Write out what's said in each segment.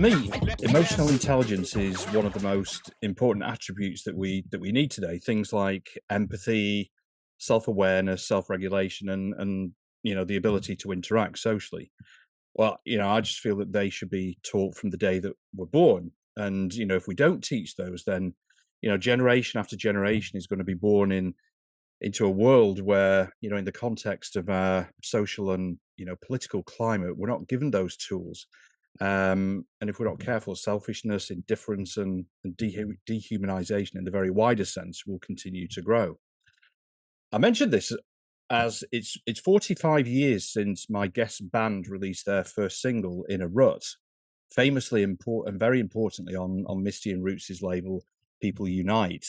me, emotional intelligence is one of the most important attributes that we need today. Things like empathy, self-awareness, self-regulation, and the ability to interact socially. Well, I just feel that they should be taught from the day that we're born. And if we don't teach those, then generation after generation is going to be born into a world where in the context of our social and political climate, we're not given those tools. And if we're not careful, selfishness, indifference, and dehumanization in the very widest sense will continue to grow. I mentioned this as it's 45 years since my guest band released their first single, In A Rut, famously important and very importantly on Misty In Roots' label, People Unite.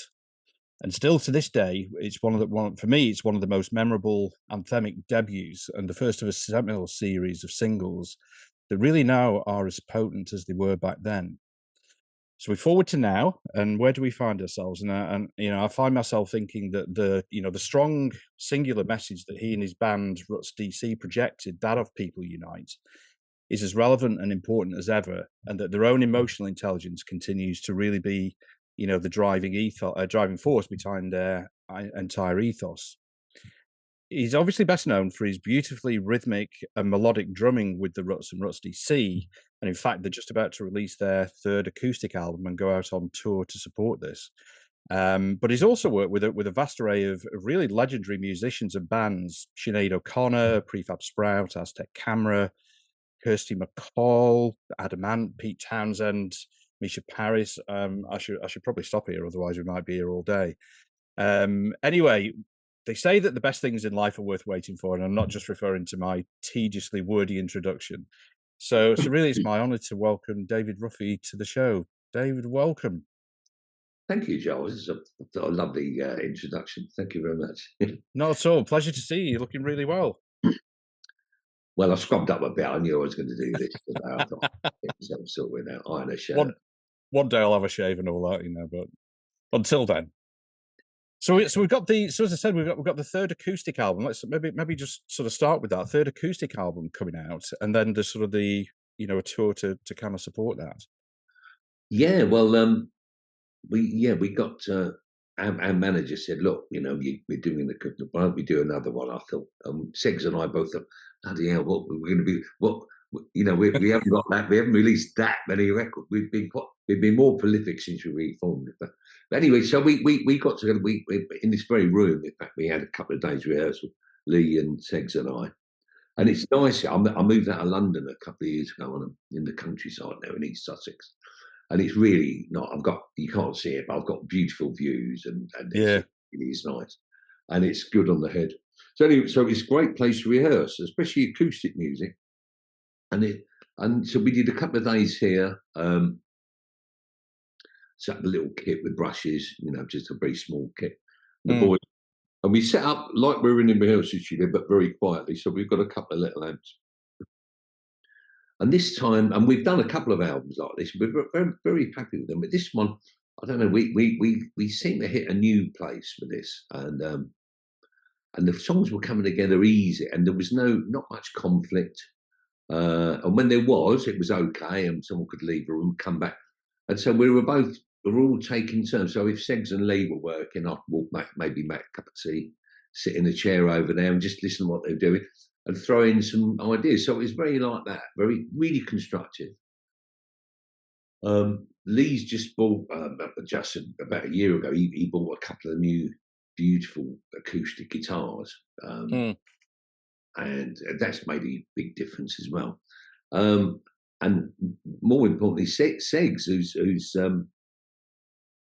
And still to this day, it's for me, it's one of the most memorable anthemic debuts and the first of a seminal series of singles that really now are as potent as they were back then. So we forward to now, and where do we find ourselves? And I find myself thinking that the strong singular message that he and his band Ruts DC projected, that of People Unite, is as relevant and important as ever, and that their own emotional intelligence continues to really be, the driving force behind their entire ethos. He's obviously best known for his beautifully rhythmic and melodic drumming with the Ruts and Ruts DC, and in fact, they're just about to release their third acoustic album and go out on tour to support this. But he's also worked with a vast array of really legendary musicians and bands: Sinead O'Connor, Prefab Sprout, Aztec Camera, Kirsty McCall, Adamant, Pete Townsend, Misha Paris. I should probably stop here, otherwise we might be here all day. Anyway, they say that the best things in life are worth waiting for, and I'm not just referring to my tediously wordy introduction. So really, it's my honour to welcome David Ruffy to the show. David, welcome. Thank you, Giles. This is a lovely introduction. Thank you very much. Not at all. Pleasure to see you. You're looking really well. Well, I scrubbed up a bit. I knew I was going to do this today. I thought some sort of iron a shirt. One day I'll have a shave and all that, but until then. So we've got as I said, we've got the third acoustic album. Let's maybe just sort of start with that third acoustic album coming out, and then the sort of a tour to kind of support that. Yeah, well, we got our manager said, look, we're doing why don't we do another one? I thought, Segs and I both thought, bloody hell, what we're going to be, we haven't got that, we haven't released that many records. We've been more prolific since we reformed. But anyway, so we got together. We in this very room. In fact, we had a couple of days rehearsal, Lee and Segs and I. And it's nice. I moved out of London a couple of years ago, and I'm in the countryside now in East Sussex. And it's really not. You can't see it, but I've got beautiful views, and it is nice, and it's good on the head. So anyway, it's a great place to rehearse, especially acoustic music. And so we did a couple of days here. Set up a little kit with brushes, just a very small kit. The boys, and we set up like we were in a rehearsal studio, but very quietly. So we've got a couple of little amps. And this time, and we've done a couple of albums like this. We're very, very happy with them. But this one, I don't know. We seem to hit a new place with this, and the songs were coming together easy, and there was not much conflict. And when there was, it was okay, and someone could leave a room, come back. And so we were all taking turns. So if Segs and Lee were working, I'd walk back, maybe make a cup of tea, sit in a chair over there and just listen to what they were doing and throw in some ideas. So it was very like that, really constructive. Lee's just bought, just about a year ago, he bought a couple of new beautiful acoustic guitars. And that's made a big difference as well. And more importantly, Segs, who's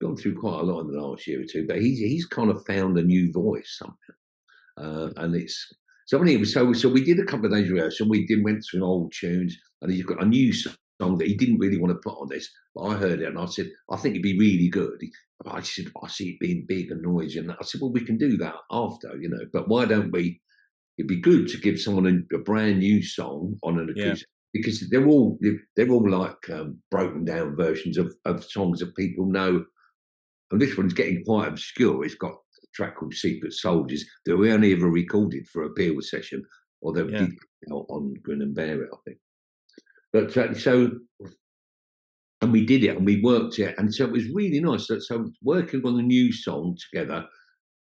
gone through quite a lot in the last year or two, but he's kind of found a new voice somehow. And it's so we did a couple of days rehearsal. We went through old tunes, and he's got a new song that he didn't really want to put on this, but I heard it and I said, I think it'd be really good. I said, I see it being big and noisy, and I said, well, we can do that after, but why don't we? It'd be good to give someone a brand new song on an acoustic, because they're all like broken down versions of songs that people know. And this one's getting quite obscure. It's got a track called Secret Soldiers that we only ever recorded for a Peel session, or they did on Grin and Bear It, I think. But so and we did it, and we worked it, and so it was really nice. So working on a new song together,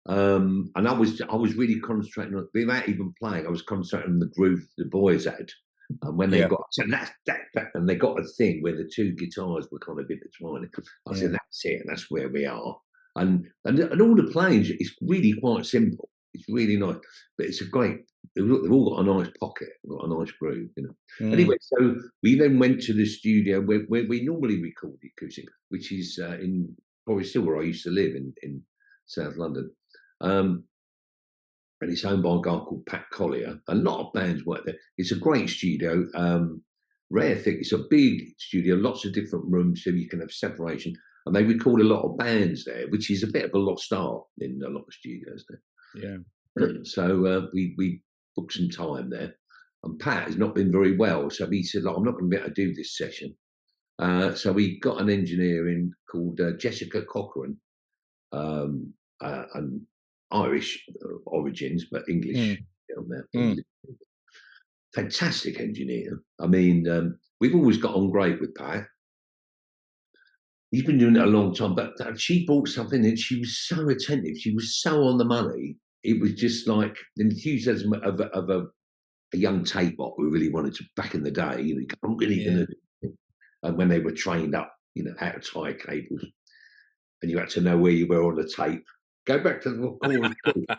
and I was really concentrating on, without even playing. I was concentrating on the groove the boys had, and when they Yeah, got, so that, and they got a thing where the two guitars were kind of intertwining. I yeah, said, that's it, and that's where we are. And all the playing is really quite simple. It's really nice, but it's a great. They've all got a nice pocket, got a nice groove, you know. mm, Anyway, so we then went to the studio where we normally record the acoustic, which is in probably still where I used to live in South London. Um, and it's owned by a guy called Pat Collier. A lot of bands work there. It's a great studio. Rare thing. It's a big studio, lots of different rooms so you can have separation. And they record a lot of bands there, which is a bit of a lost art in a lot of studios there. yeah. So we booked some time there. And Pat has not been very well. So he said, look, I'm not going to be able to do this session. So we got an engineer in called Jessica Cochran, and Irish origins, but English. Mm, mm, English. Fantastic engineer. I mean, we've always got on great with Pat. He's been doing it a long time, but she brought something and she was so attentive. She was so on the money. It was just like the enthusiasm of a young tape bot who really wanted to, back in the day, you know, I'm really going yeah, to do it. And when they were trained up, you know, how to tie cables, and you had to know where you were on the tape. Go back to the chorus.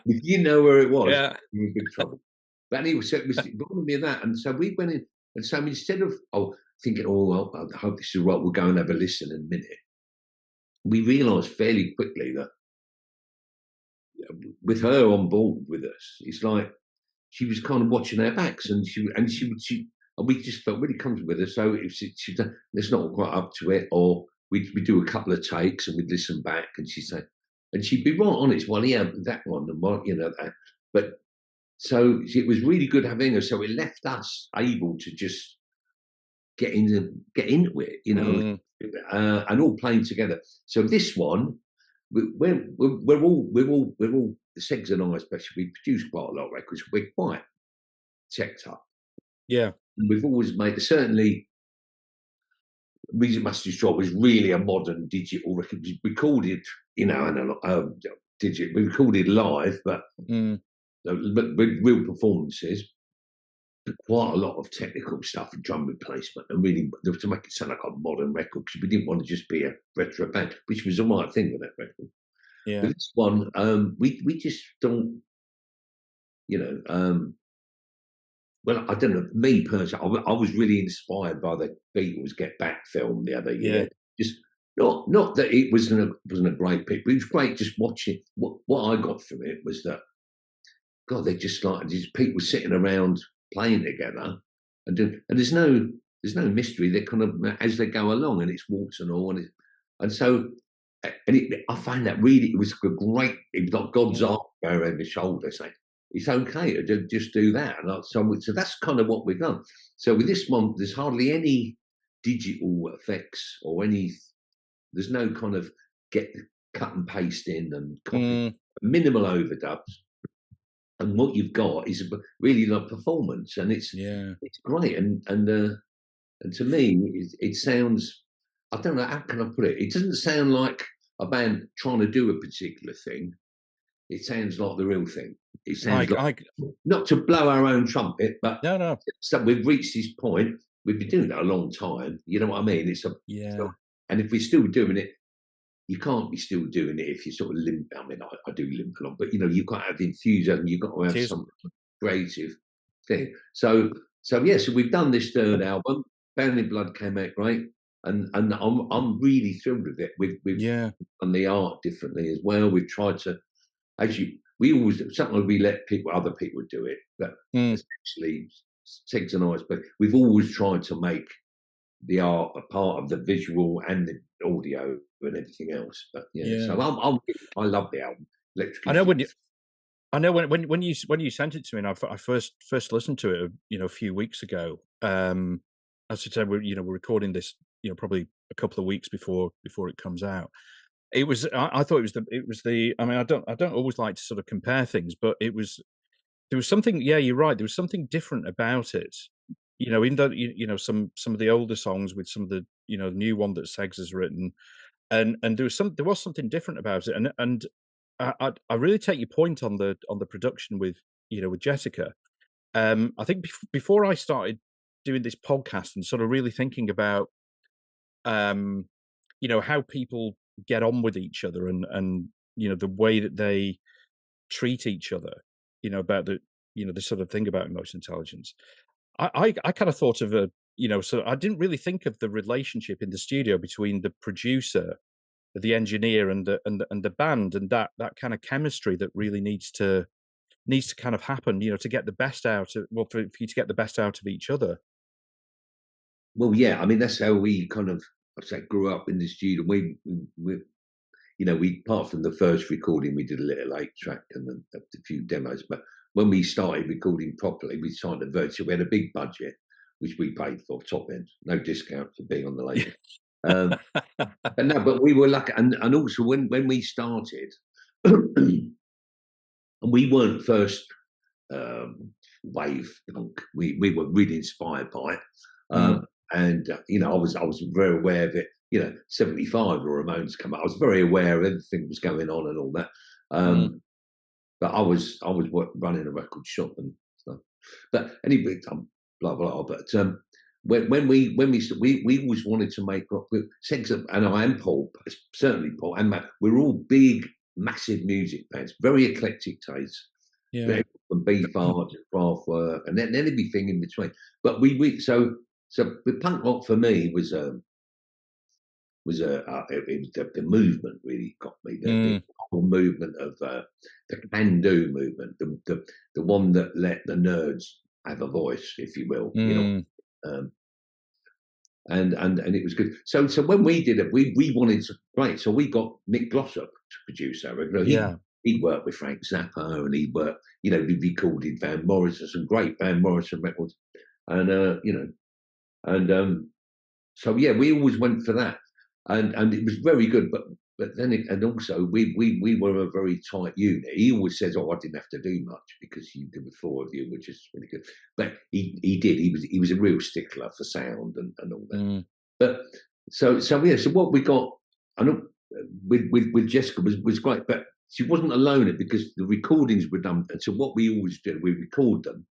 If you know where it was, yeah, you're in big trouble. But anyway, so it was reminded me of that. And so we went in, and so instead of thinking, oh well, I hope this is right, we'll go and have a listen in a minute. We realised fairly quickly that with her on board with us, it's like she was kind of watching our backs, and and we just felt really comfortable with her. So if she's it's not quite up to it, or we'd do a couple of takes and we'd listen back, and she'd say, and she'd be right on it. Well, yeah, that one, and what, you know, that. But so it was really good having her. So it left us able to just get into it, you know, mm, and all playing together. So this one, we're all Segs and I especially. We produce quite a lot of records. We're quite checked up. yeah, And we've always made certainly Music Must Destroy was really a modern digital record. It was recorded, you know, and digital. We recorded live, but mm, with real performances. Quite a lot of technical stuff and drum replacement, and really to make it sound like a modern record, because we didn't want to just be a retro band, which was the right thing with that record. yeah. But this one, we just don't, you know. Well, I don't know. Me personally, I was really inspired by the Beatles Get Back film the other Yeah, year. Just not that it wasn't a great pick, but it was great just watching. What I got from it was that, God, they just like these people sitting around playing together, and there's no mystery. They kind of as they go along, and it's waltz and all, and so I find that really it was a great. It was like God's mm, arm going over his shoulder, saying it's okay to just do that. And so that's kind of what we've done. So with this one, there's hardly any digital effects or any. There's no kind of get cut and paste in and copy. mm, Minimal overdubs, and what you've got is really like performance, and it's yeah. great. And to me, it sounds. I don't know how can I put it. It doesn't sound like a band trying to do a particular thing. It sounds like the real thing. It sounds like I, not to blow our own trumpet, but no, no, so we've reached this point. We've been doing that a long time. You know what I mean? yeah. And if we're still doing it, you can't be still doing it if you sort of limp. I mean, I do limp along, but you know, you've got to have enthusiasm. You've got to have Cheers. some creative thing. So yeah, so we've done this third album. Bound in Blood came out great, and I'm really thrilled with it. We've Yeah, done the art differently as well. We've tried to, we always sometimes we let other people do it, but mm, essentially Segs and I, but we've always tried to make the art a part of the visual and the audio and everything else. But yeah, yeah. so I love the album. I Electric. know when you, I know when you sent it to me, and I first listened to it, you know, a few weeks ago. As I said, we're recording this, you know, probably a couple of weeks before it comes out. It was I thought it was the. I mean, I don't always like to sort of compare things, but there was something. Yeah, you're right. There was something different about it you know, in the you know, some of the older songs with some of the, you know, new one that Segs has written, and there was something different about it, and I really take your point on the production with, you know, with Jessica. I think before I started doing this podcast and sort of really thinking about, um, you know, how people get on with each other and you know the way that they treat each other, you know, about the you know the sort of thing about emotional intelligence. I kind of thought of a you know so I didn't really think of the relationship in the studio between the producer, the engineer, and the band, and that kind of chemistry that really needs to kind of happen, you know, to get the best out of for you to get the best out of each other. Well, yeah, I mean, that's how we kind of, I say, grew up in the studio. We you know, we apart from the first recording, we did a little 8-track and a few demos. But when we started recording properly, we signed a virtual. We had a big budget, which we paid for top end, no discount for being on the label. But no, but we were lucky, and also when we started, and we weren't first wave punk. We were really inspired by it. Mm, And you know, I was very aware of it. You know, 75 the Ramones come out. I was very aware of everything that was going on and all that. mm, But I was running a record shop and stuff. But anyway, blah blah. But when we always wanted to make rock. Sex and I and Paul, certainly Paul and Matt. We're all big, massive music fans, very eclectic tastes. yeah. From beef art to craft work, and then everything in between. But so the punk rock for me it was the movement really got me. The Mm, whole movement of the can-do movement, the one that let the nerds have a voice, if you will. You know, mm, um, and it was good. So when we did it, we wanted to great. So we got Mick Glossop to produce our record. yeah. He worked with Frank Zappa, and he worked, you know, he recorded Van Morrison, some great Van Morrison records, and you know, and so yeah, we always went for that, and it was very good. But then and also we were a very tight unit. He always says, "Oh, I didn't have to do much because you did the four of you, which is really good." But he did. He was a real stickler for sound and all that. Mm, But so yeah. So what we got, I know with Jessica was great, but she wasn't alone in it because the recordings were done. And so what we always do, we record them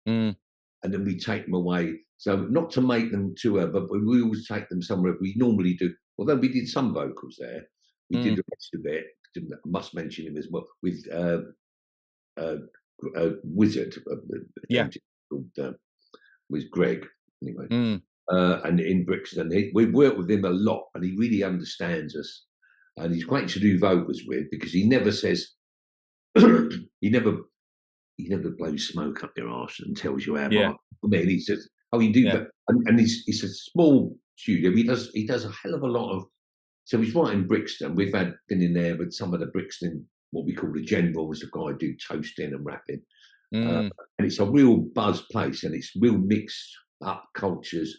mm, and then we take them away. So not to make them to her, but we always take them somewhere. We normally do, although we did some vocals there, we did mm, the rest of it. I must mention him as well with uh, Wizard, yeah. called was Greg anyway. Mm, And in Brixton, we worked with him a lot, and he really understands us. And he's great to do vocals with because he never says he never blows smoke up your arse and tells you how yeah. much. I mean, he says, "Oh, you do," Yeah. and it's a small studio. He does a hell of a lot of. So he's right in Brixton. We've been in there with some of the Brixton, what we call the generals, the guy who do toasting and rapping, Mm, and it's a real buzz place, and it's real mixed up cultures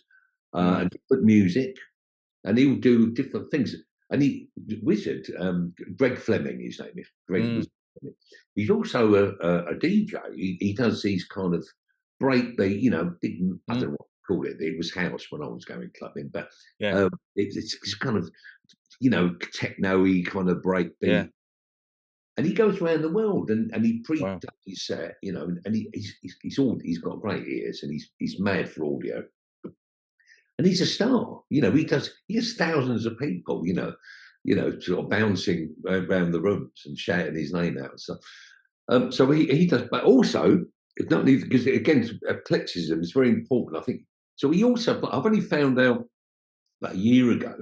mm, and different music, and he'll do different things. And Wizard, Greg Fleming, his name is Greg mm, Wizard. He's also a DJ. He does these kind of breakbeat, you know, big, I mm, don't know what to call it. It was house when I was going clubbing, but yeah. it's kind of, you know, techno-y kind of Yeah. breakbeat. And he goes around the world and he Wow. does his set, you know, and he's got great ears and he's mad for audio. And he's a star. You know, he has thousands of people, sort of bouncing around the rooms and shouting his name out. So he does, but also it's not only because again, eclecticism is very important. I think so. He also, I've only found out about a year ago,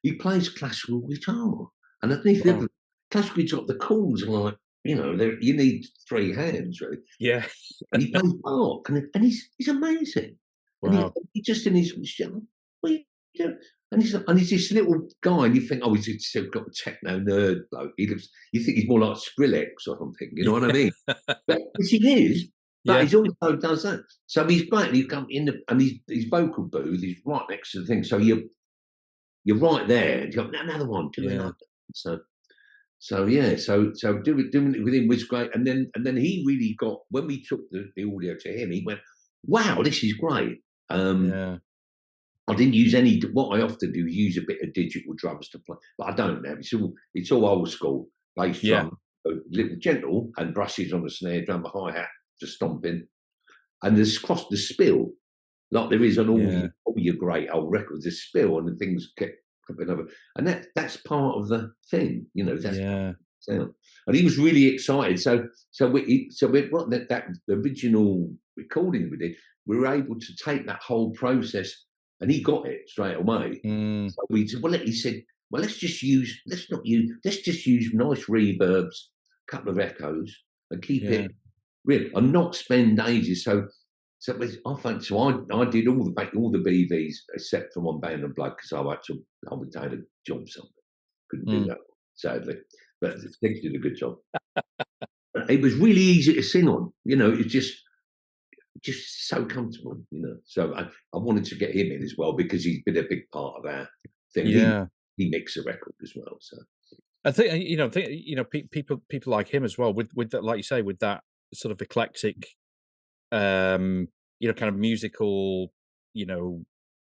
he plays classical guitar, and I think Wow. the classical guitar, the chords are like, you know, you need three hands really, Yeah. and he plays Bach, and he's amazing. And Wow. he just in his what are you doing? And he's this little guy, and you think, oh, he's still got a techno nerd bloke. You think he's more like Skrillex or something. You know what I mean? But which he is, but Yeah. he's also does that. So he's great. And you come in, and his vocal booth is right next to the thing. So you're right there. And you go, another one, do it Yeah. like that. So yeah, so doing it with him was great. And then he really got when we took the audio to him, he went, wow, this is great. Yeah. I didn't use any. What I often do is use a bit of digital drums to play, but I don't now. It's all old school bass Yeah. drum, a little gentle, and brushes on the snare drum, a hi hat to stomp in, and there's cross the spill like there is on Yeah. all your great old records. There's spill and things get coming over, and that's part of the thing. That's part Yeah. of the sound. And he was really excited. So we what that original recording we did, we were able to take that whole process, and he got it straight away. Mm. So we said, he said, well, let's just use nice reverbs, a couple of echoes, and keep Yeah. it real, and not spend ages. So I think so. I did all the BVs except for one Band and Blood because I had a job somewhere, couldn't do Mm. that sadly, but Stig did a good job. It was really easy to sing on. It's just so comfortable. So I wanted to get him in as well because he's been a big part of our thing. Yeah. He mixed the record as well. So I think people like him as well with that, like you say, with that sort of eclectic, kind of musical,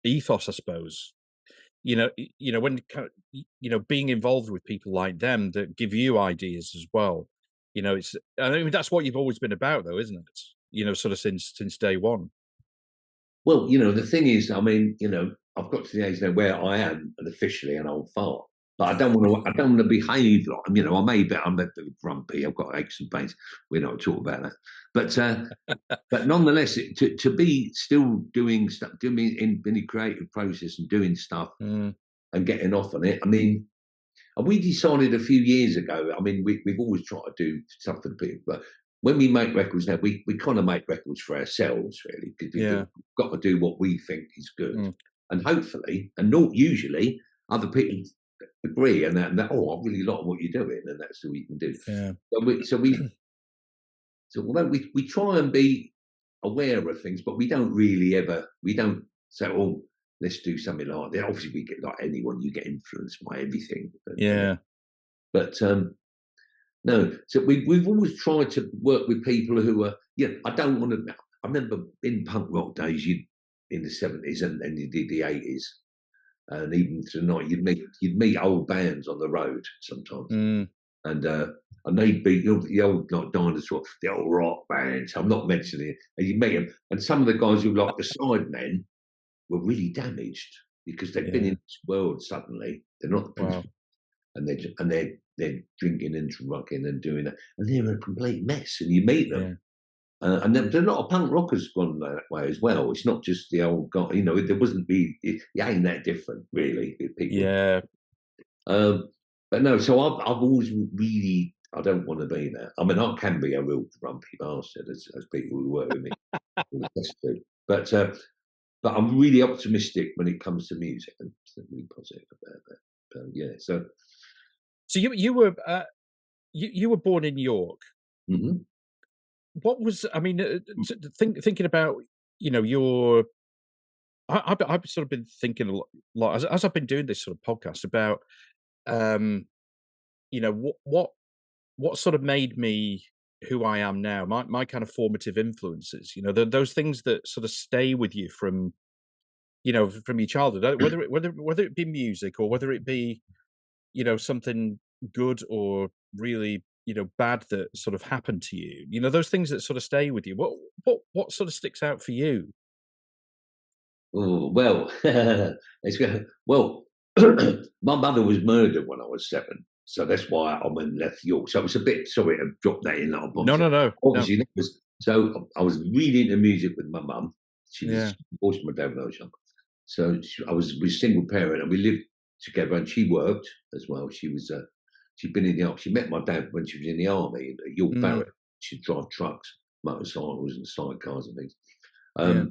ethos, I suppose. When kind of, being involved with people like them that give you ideas as well. I mean, that's what you've always been about, though, isn't it? Sort of since day one. well, the thing is, I mean, I've got to the age now where I am officially an old fart. But I don't want to. I don't want to behave like I may be. I'm a bit grumpy. I've got aches and pains. We're not talking about that. But nonetheless, to be still doing stuff, doing in any creative process and doing stuff Mm. and getting off on it. I mean, and we decided a few years ago. I mean, we've always tried to do stuff for the people, but when we make records now, we kind of make records for ourselves, really, because Yeah. we've got to do what we think is good, Mm. and hopefully, and not usually, other people agree and that. Oh, I really like what you're doing, and that's all you can do. Yeah. So although we try and be aware of things, but we don't really ever. We don't say, oh, let's do something like that. Obviously, we get like anyone, you get influenced by everything. Yeah. But no, so we've always tried to work with people who are. I don't want to. I remember in punk rock days, in the 70s and the 80s, and even tonight, you'd meet old bands on the road sometimes, Mm. and they'd be the old like Dinosaur, the old rock bands. I'm not mentioning it, and you meet them, and some of the guys who like the Sidemen were really damaged because they've been in this world suddenly. They're not the Wow. and they're drinking and drugging and doing that, and they're a complete mess. And you meet them, and there are a lot of punk rockers gone that way as well. It's not just the old guy. There wasn't it ain't that different really. People, Yeah. but no. So I've always really. I don't want to be that. I mean, I can be a real grumpy bastard, as people who work with me. But I'm really optimistic when it comes to music and really positive about that. So So you were you were born in York. mhm. What was, I mean, thinking about, your, I've sort of been thinking a lot as I've been doing this sort of podcast about, um, what sort of made me who I am now, my kind of formative influences, those things that sort of stay with you from, from your childhood, whether it be music or whether it be, something good or really, bad that sort of happened to you, those things that sort of stay with you. What sort of sticks out for you? Oh, well, well, my mother was murdered when I was 7, so that's why I went and left York. So it's a bit sorry to drop that in like a No, no, bombshell. no, no. Obviously, that was so I was really into music with my mum. She Yeah. was divorced from my dad when I was young, so I was a single parent, and we lived together. And she worked as well. She'd been in the army. She met my dad when she was in the army at York Mm. Barracks. She'd drive trucks, motorcycles, and sidecars and things. Yeah.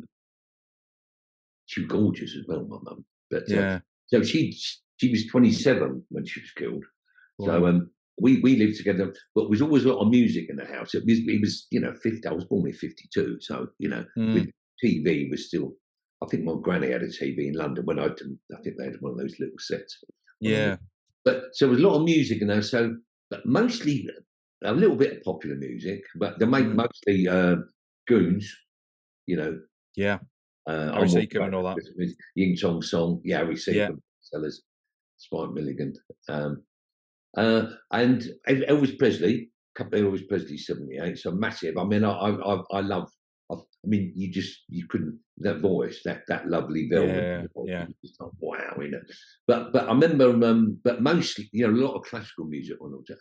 She was gorgeous as well, my mum. But Yeah. so she was 27 when she was killed. Wow. So we lived together, but there was always a lot of music in the house. It was 50. I was born in 52, so Mm. with TV was still. I think my granny had a TV in London when I think they had one of those little sets. Yeah. But so there was a lot of music in there. So, but mostly a little bit of popular music, but they make Mm. mostly goons. Yeah. Harry I'm all Seacombe about and all that. Christmas. Ying Chong Song, yeah, Harry Yeah. Seacombe, Sellers, Spike Milligan, and Elvis Presley, a couple of Elvis Presley 78, so massive. I mean, I love. I mean, you couldn't, that voice, that lovely velvet Yeah, voice, yeah. just like, wow, you know. But I remember, but mostly, you know, a lot of classical music on all that.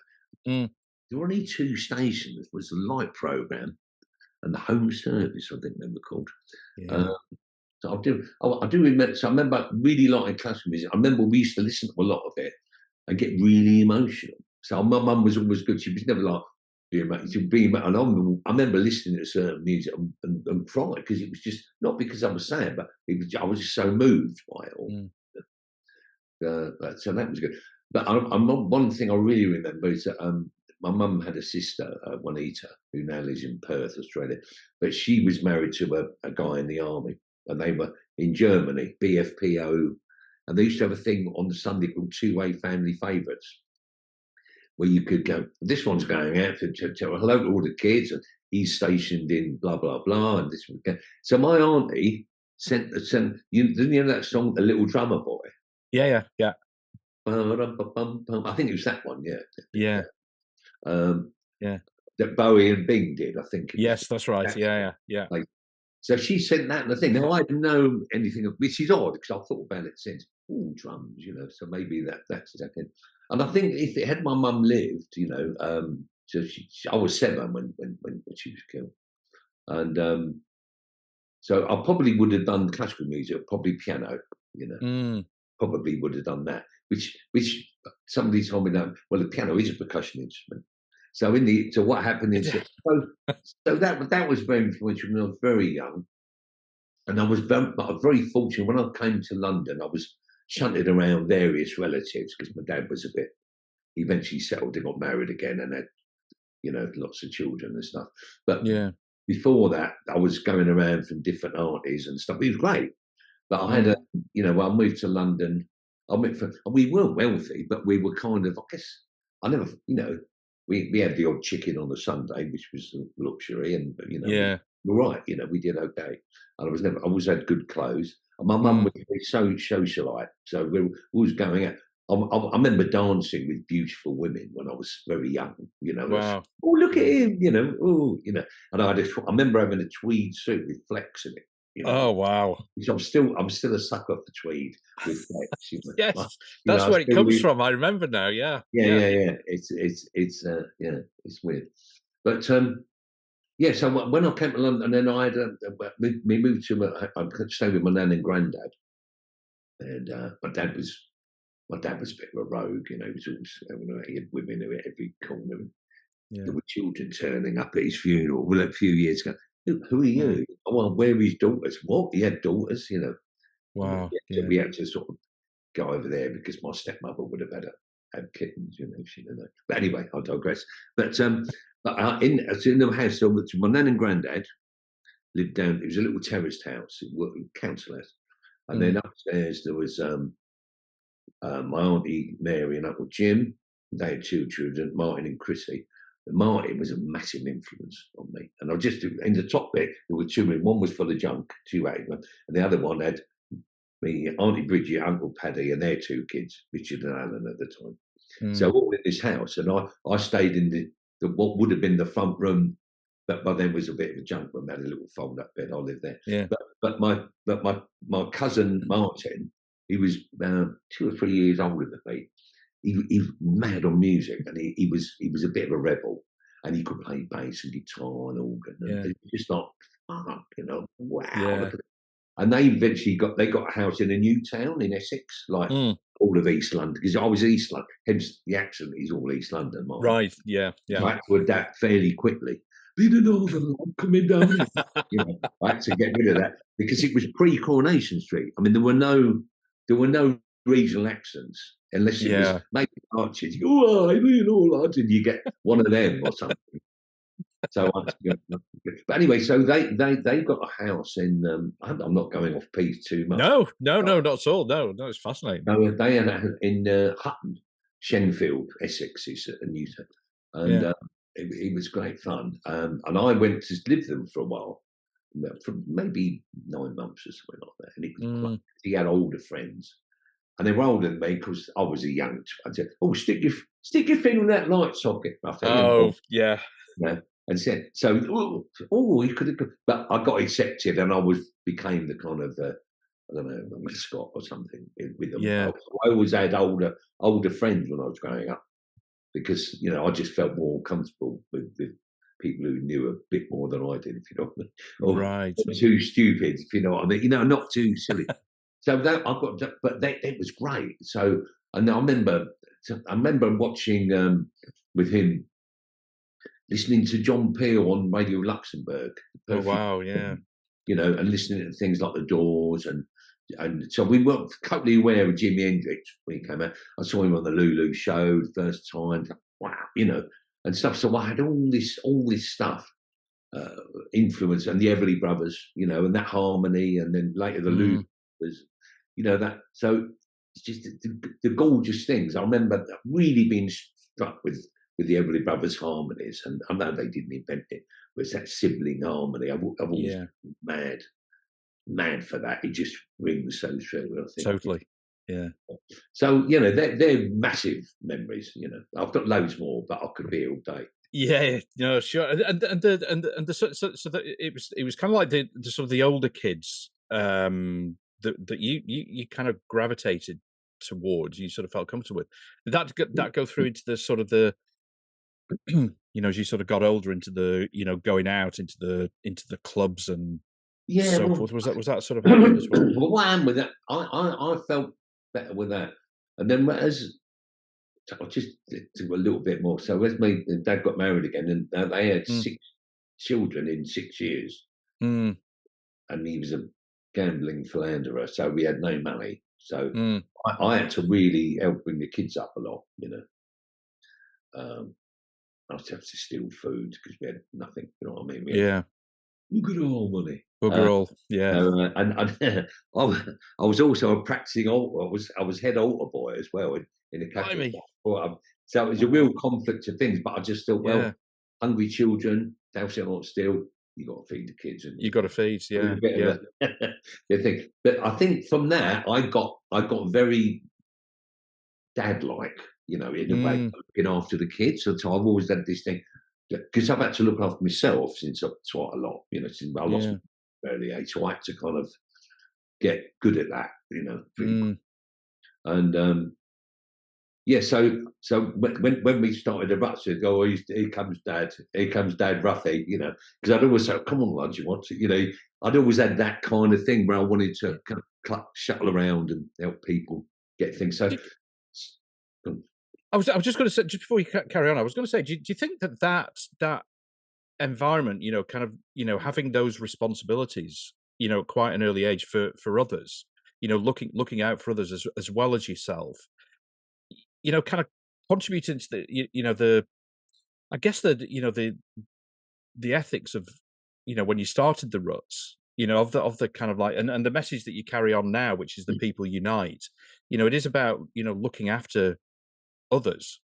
Mm. There were only two stations. Was the Light Program and the Home Service, I think they were called. Yeah. So I do remember. So I remember really liking classical music. I remember we used to listen to a lot of it and get really emotional. So my mum was always good. She was never like being, and I remember listening to certain music and crying because it was just not because I was sad, but I was just so moved by it all. Mm. But so that was good. But I'm not, one thing I really remember is that my mum had a sister, Juanita, who now lives in Perth, Australia, but she was married to a guy in the army, and they were in Germany, BFPO, and they used to have a thing on the Sunday called two-way family favourites, where you could go, this one's going out to hello to all the kids, and he's stationed in blah, blah, blah, and this would go. So my auntie sent didn't you know that song, The Little Drummer Boy? Yeah, yeah, I think it was that one, yeah. Yeah. Yeah. That Bowie and Bing did, I think it was. Yes, that's right. Yeah, yeah. Like, so she sent that and the thing. Now I didn't know anything of, which is odd because I've thought about it since. Oh, drums, you know. So maybe that's second. And I think if it had my mum lived, you know, so I was 7 when she was killed, and so I probably would have done classical music, probably piano, you know. Mm. Probably would have done that. Which somebody told me that, well, the piano is a percussion instrument. So what happened is so that was very influential when I was very young, and I was very fortunate when I came to London. I was shunted around various relatives because my dad was a bit. He eventually settled and got married again and had, you know, lots of children and stuff. But Yeah. before that, I was going around from different aunties and stuff. It was great. But I had you know, when I moved to London, we weren't wealthy, but we were kind of, I guess, I never, you know, we had the odd chicken on a Sunday, which was a luxury, and, you know, Yeah. we were right, you know, we did okay. And I always had good clothes. And my mum was so socialite, so we were always going out. I remember dancing with beautiful women when I was very young, you know. Wow. Oh, look at him, you know, oh, you know. And I remember having a tweed suit with flex in it. You know, Oh, wow. which I'm still a sucker for tweed with flex. You know, Yes, you that's know, where it comes from. I remember now. Yeah, yeah. Yeah, it's weird, but yeah. So when I came to London, and then I had we moved to I stayed with my nan and granddad, and my dad was a bit of a rogue. You know, he was always, he had women at every corner. Yeah. There were children turning up at his funeral. Well, a few years ago, who are you? Oh, well, where are his daughters? What? He had daughters, you know. Wow. Yeah. We had to sort of go over there because my stepmother would have had kittens, you know. She didn't know. But anyway, I digress. But in the house, so my nan and granddad lived down. It was a little terraced house, council house, and then upstairs there was my auntie Mary and Uncle Jim. They had 2 children, Martin and Chrissy. Martin was a massive influence on me. And I just, in the top bit, there were 2 men. One was full of junk, 2 and the other one had me, Auntie Bridget, Uncle Paddy, and their 2 kids, Richard and Alan at the time. So all in this house, and I stayed in the what would have been the front room, but by then was a bit of a junk room. Had a little fold-up bed. I lived there. Yeah. But my cousin Martin, he was 2 or 3 years older than me. He was mad on music, and he was a bit of a rebel, and he could play bass and guitar and organ, and just like, fuck, you know, wow. Yeah. And they eventually got a house in a new town in Essex, like all of East London, because I was East London, hence the accent is all East London. Right. Yeah. Yeah. So I had to adapt fairly quickly. Be the Northern Line coming down here. You know, I had to get rid of that because it was pre-Coronation Street. I mean, there were no regional accents unless it was maybe Archers. Oh, I mean, all lads, and you get one of them or something. So, but anyway, so they got a house in. I'm not going off piece too much. No, not at all. No, it's fascinating. No, they had in Hutton, Shenfield, Essex, is a new town, and it was great fun. And I went to live with them for a while. for maybe 9 months or something like that. And it was great. Mm. He had older friends, and they were older than me because I was a young. I said, "Oh, stick your finger in that light socket, Ruffy." Oh, yeah. Yeah. And said, so, he could have, but I got accepted, and I became the kind of, I don't know, a mascot or something with them. Yeah. I always had older friends when I was growing up because, I just felt more comfortable with people who knew a bit more than I did, if you know what I mean. Or Right. not too stupid, if you know what I mean. Not too silly. So that I got, but it was great. So, and I remember watching with him, listening to John Peel on Radio Luxembourg, Oh, wow. Yeah. and listening to things like The Doors, and so we weren't totally aware of Jimi Hendrix when he came out. I saw him on the Lulu show the first time. Wow, and stuff. So I had all this stuff, influence, and the Everly Brothers, and that harmony, and then later the Lulu Brothers, that. So it's just the gorgeous things. I remember really being struck with the Everly Brothers harmonies, and I know they didn't invent it, but it's that sibling harmony. I've always been mad for that. It just rings so true, I think. Totally. Yeah. So they're massive memories. I've got loads more, but I could be here all day. Yeah, no, sure, and the so that it was kind of like the sort of the older kids that you kind of gravitated towards, you sort of felt comfortable with. Did that go through into the sort of the as you sort of got older, into the going out into the clubs and so forth? Was that sort of happening as well? Well, what happened with that? I felt better with that, and then as I'll just do a little bit more. So as my dad got married again, and they had 6 children in 6 years, and he was a gambling philanderer, so we had no money. So I had to really help bring the kids up a lot. I used to have to steal food because we had nothing. You know what I mean? Look at all money. Bugger all. Yeah. And I was also a practicing altar. I was head altar boy as well in a Catholic. So it was a real conflict of things. But I just thought, well, hungry children, thou shalt not steal. You got to feed the kids, and you got to feed. Yeah. The thing. But I think from that, I got very dad-like. In a way, looking after the kids. So I've always had this thing, because I've had to look after myself since quite a lot, since I lost my early age. So I had to kind of get good at that, and so when we started the Ruts, we'd go, here comes Dad Ruffy, because I'd always say, come on, lad, you want to, I'd always had that kind of thing where I wanted to kind of shuttle around and help people get things. So I was just going to say, just before you carry on, I was going to say, do you think that environment, kind of, having those responsibilities, at quite an early age for others, looking out for others as well as yourself, kind of contributed to the I guess the ethics of, when you started the Ruts, of the kind of like, and the message that you carry on now, which is the people unite, it is about, looking after others.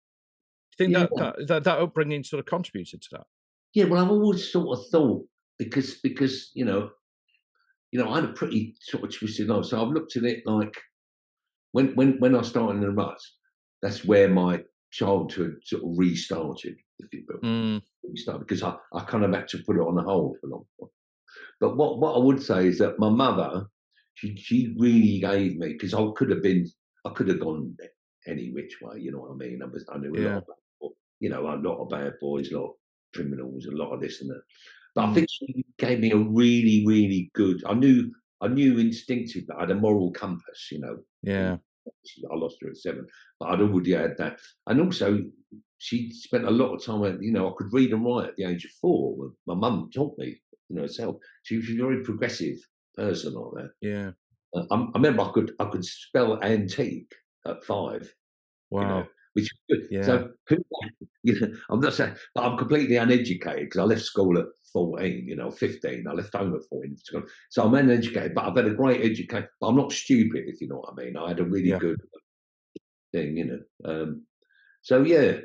Do you think that upbringing sort of contributed to that? Yeah, well, I've always sort of thought, because I had a pretty sort of twisted life. So I've looked at it like when I started in the Ruts, that's where my childhood sort of restarted, if you will. Restarted, because I kind of had to put it on hold for a long time. But what I would say is that my mother, she really gave me, because I could have gone any which way, you know what I mean? I knew a lot of bad boys, a lot of criminals, a lot of this and that. But I think she gave me a really, really good. I knew instinctively that I had a moral compass, Yeah. I lost her at 7, but I'd already had that. And also, she spent a lot of time, I could read and write at the age of 4. My mum taught me, herself. She was a very progressive person like that. Yeah. I remember I could spell antique at 5. Wow. Which is good. Yeah. So, I'm not saying, but I'm completely uneducated because I left school at 14, 15. I left home at 14. So I'm uneducated, but I've had a great education. But I'm not stupid, if you know what I mean. I had a really good thing, So, yeah.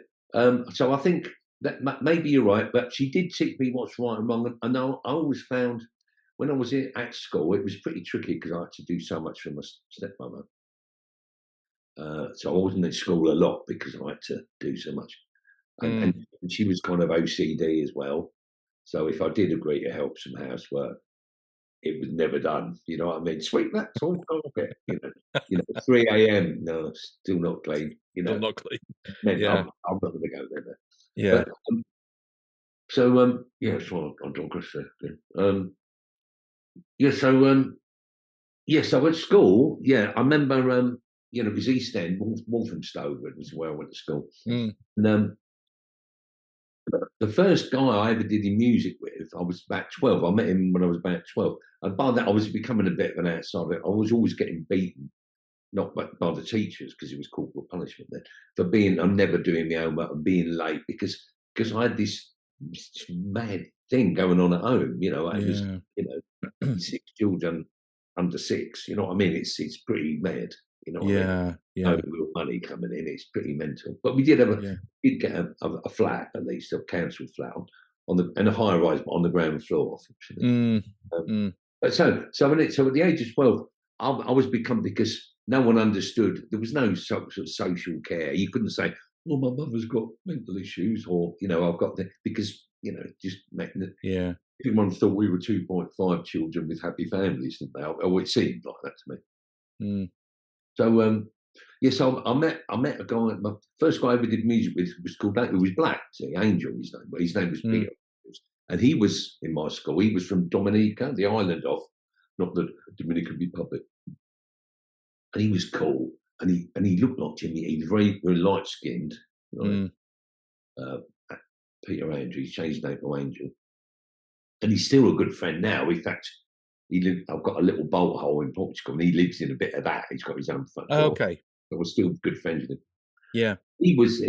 So I think that maybe you're right, but she did teach me what's right and wrong. And I always found when I was at school, it was pretty tricky because I had to do so much for my stepmother. So I wasn't at school a lot because I had to do so much. And she was kind of OCD as well. So if I did agree to help some housework, it was never done. You know what I mean? Sweep that all carpet. You know, 3 a.m. No, still not clean. You Still know, not clean. man, Yeah. I'm not going to go there. Yeah. But so yeah, so I digress there. Yeah, so yeah, so at school, yeah, I remember you know, it was East End, Walthamstow was where I went to school. And the first guy I ever did in music with, I was about 12. I met him when I was about 12. And by that, I was becoming a bit of an outsider. I was always getting beaten, not by the teachers, because it was corporal punishment then, for being, I'm never doing my homework and being late because I had this mad thing going on at home. You know, I was, you know, 6 children under 6. You know what I mean? It's pretty mad. You know what I mean? No real money coming in. It's pretty mental. But we did have did get a flat, at least a council flat and a high rise, but on the ground floor. But so at the age of 12, I was become, because no one understood. There was no sort of social care. You couldn't say, "Well, my mother's got mental issues," or you know, "I've got the," because you know, just everyone thought we were 2.5 children with happy families, didn't they? Oh, it seemed like that to me. So yes, I met a guy. My first guy I ever did music with was called, who was black. See, Angel, his name, but his name was Peter, and he was in my school. He was from Dominica, the island of, not the Dominican Republic, and he was cool, and he looked like Jimmy. He was very, very light skinned. Right? Peter Andrew. He's changed his name to Angel, and he's still a good friend now. In fact, I've got a little bolt hole in Portugal, and he lives in a bit of that. He's got his own front door. Okay. But we're still good friends with him. Yeah. He was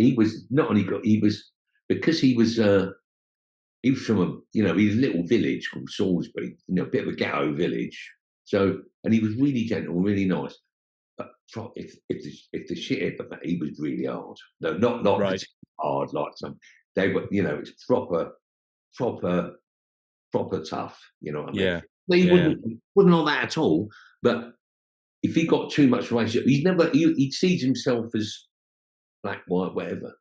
not only because he was from a, you know, his little village called Salisbury, you know, a bit of a ghetto village. So, and he was really gentle, really nice. But if the shit hit, he was really hard. No, not right. hard like some. They were, you know, it's proper tough. You know what I mean? Yeah. Well, he wasn't like that at all. But if he got too much relationship, he sees himself as black, white, whatever.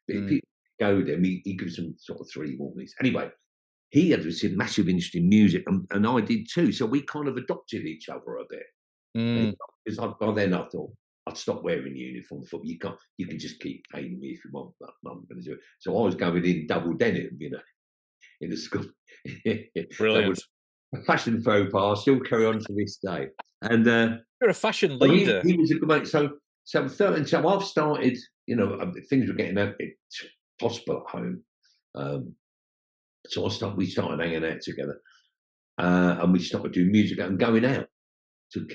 But if people go there, he gives them sort of 3 warnings. Anyway, he had this massive interest in music, and I did too. So we kind of adopted each other a bit. Because by then I thought I'd stop wearing uniform. I thought you can just keep paying me if you want, but I'm going to do it. So I was going in double denim, you know, in the school. Brilliant. A fashion faux pas. I still carry on to this day. And you're a fashion leader. He was a good mate. So I'm 13. So I've started. You know, things were getting a bit possible at home. So we started hanging out together, and we started doing music and going out to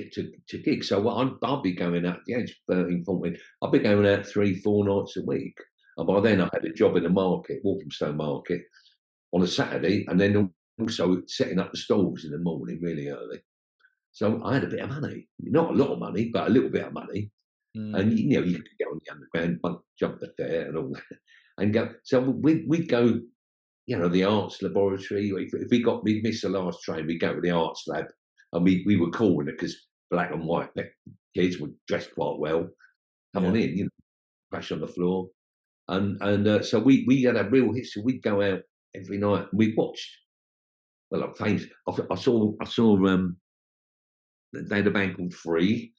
gigs. So I'll be going out at the age of 13, 14. I'll be going out 3-4 nights a week. And by then I had a job in the market, Walthamstow Market, on a Saturday, and then also setting up the stalls in the morning really early. So I had a bit of money, not a lot of money, but a little bit of money. And you know, you could go on the underground, jump the fair and all that, and go. So we'd go, you know, the arts laboratory. If we missed the last train, we'd go to the arts lab, and we were cool with it because black and white kids were dressed quite well. Come on in, you know, crash on the floor, and so we had a real history. We'd go out every night, and we watched. Well, I saw they had a band called Free.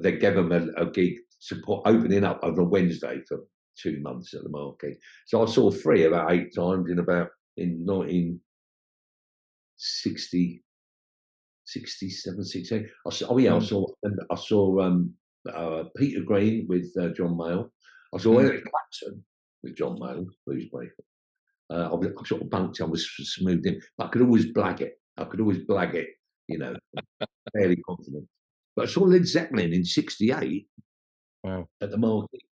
They gave them a gig support opening up on a Wednesday for 2 months at the Marquee. So I saw Free about 8 times in 1960, 67, 16. I saw Peter Green with John Mayall. I saw Eric Clapton with John Mayall, Blues Breaker. I sort of bunked, I was smoothed in. But I could always blag it, you know, fairly confident. But I saw Led Zeppelin in 68 at the Marquee.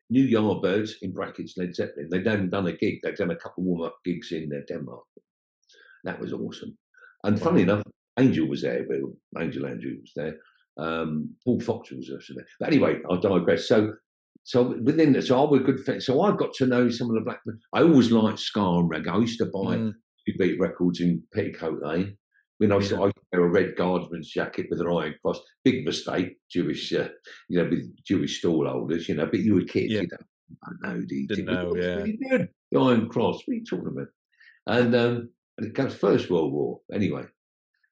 New Yardbirds, in brackets, Led Zeppelin. They'd hadn't done a gig. They'd done a couple warm-up gigs in Denmark. That was awesome. And funny enough, Angel was there. Angel Andrew was there. Paul Fox was there. But anyway, I digress. So within this, so I was good friends. So I got to know some of the black men. I always liked ska and reggae. I used to buy 2 beat records in Petticoat Lane. When I Yeah. wear a red guardsman's jacket with an iron cross, big mistake, Jewish, with Jewish stallholders, but you were kids, Yeah. you don't know these Didn't things. It know. looks Yeah. really good, the iron cross. What are you talking about? And it goes First World War, anyway.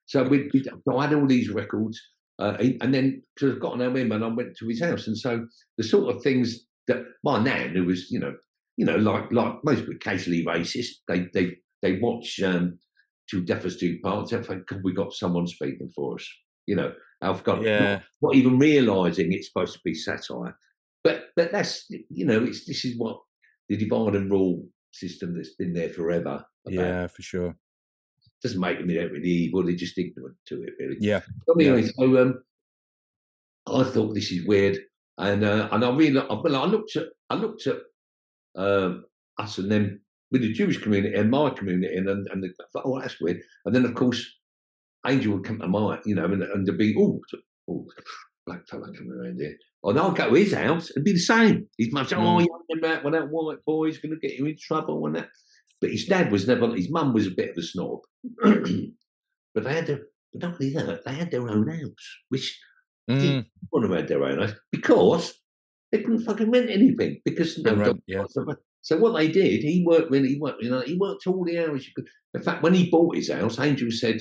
So I had all these records, and then because I've got an him, and I went to his house, and so the sort of things that my nan, who was, like most people, occasionally racist, they watch Two Deafers Two Parts. They think, "God, we got someone speaking for us," I've got Yeah. not even realising it's supposed to be satire, but that's this is what the divide and rule system that's been there forever about. Yeah. For sure. Doesn't make them really evil; they're just ignorant to it, really. Yeah. But Yeah. anyway, so I thought this is weird, and I really, I looked at us and them with the Jewish community and my community, and I thought, oh, that's weird. And then of course, Angel would come to mind, and there'd be black fella coming around here. And I'll go to his house and be the same. He's much, oh, Mm. you're about when that white boy's going to get you in trouble and that. But his dad was never. His mum was a bit of a snob. But not only that, they had their own house, which I didn't want to have their own house because they couldn't fucking rent anything because no dog. Yeah. So what they did, he worked he worked all the hours you could. In fact, when he bought his house, Angel said,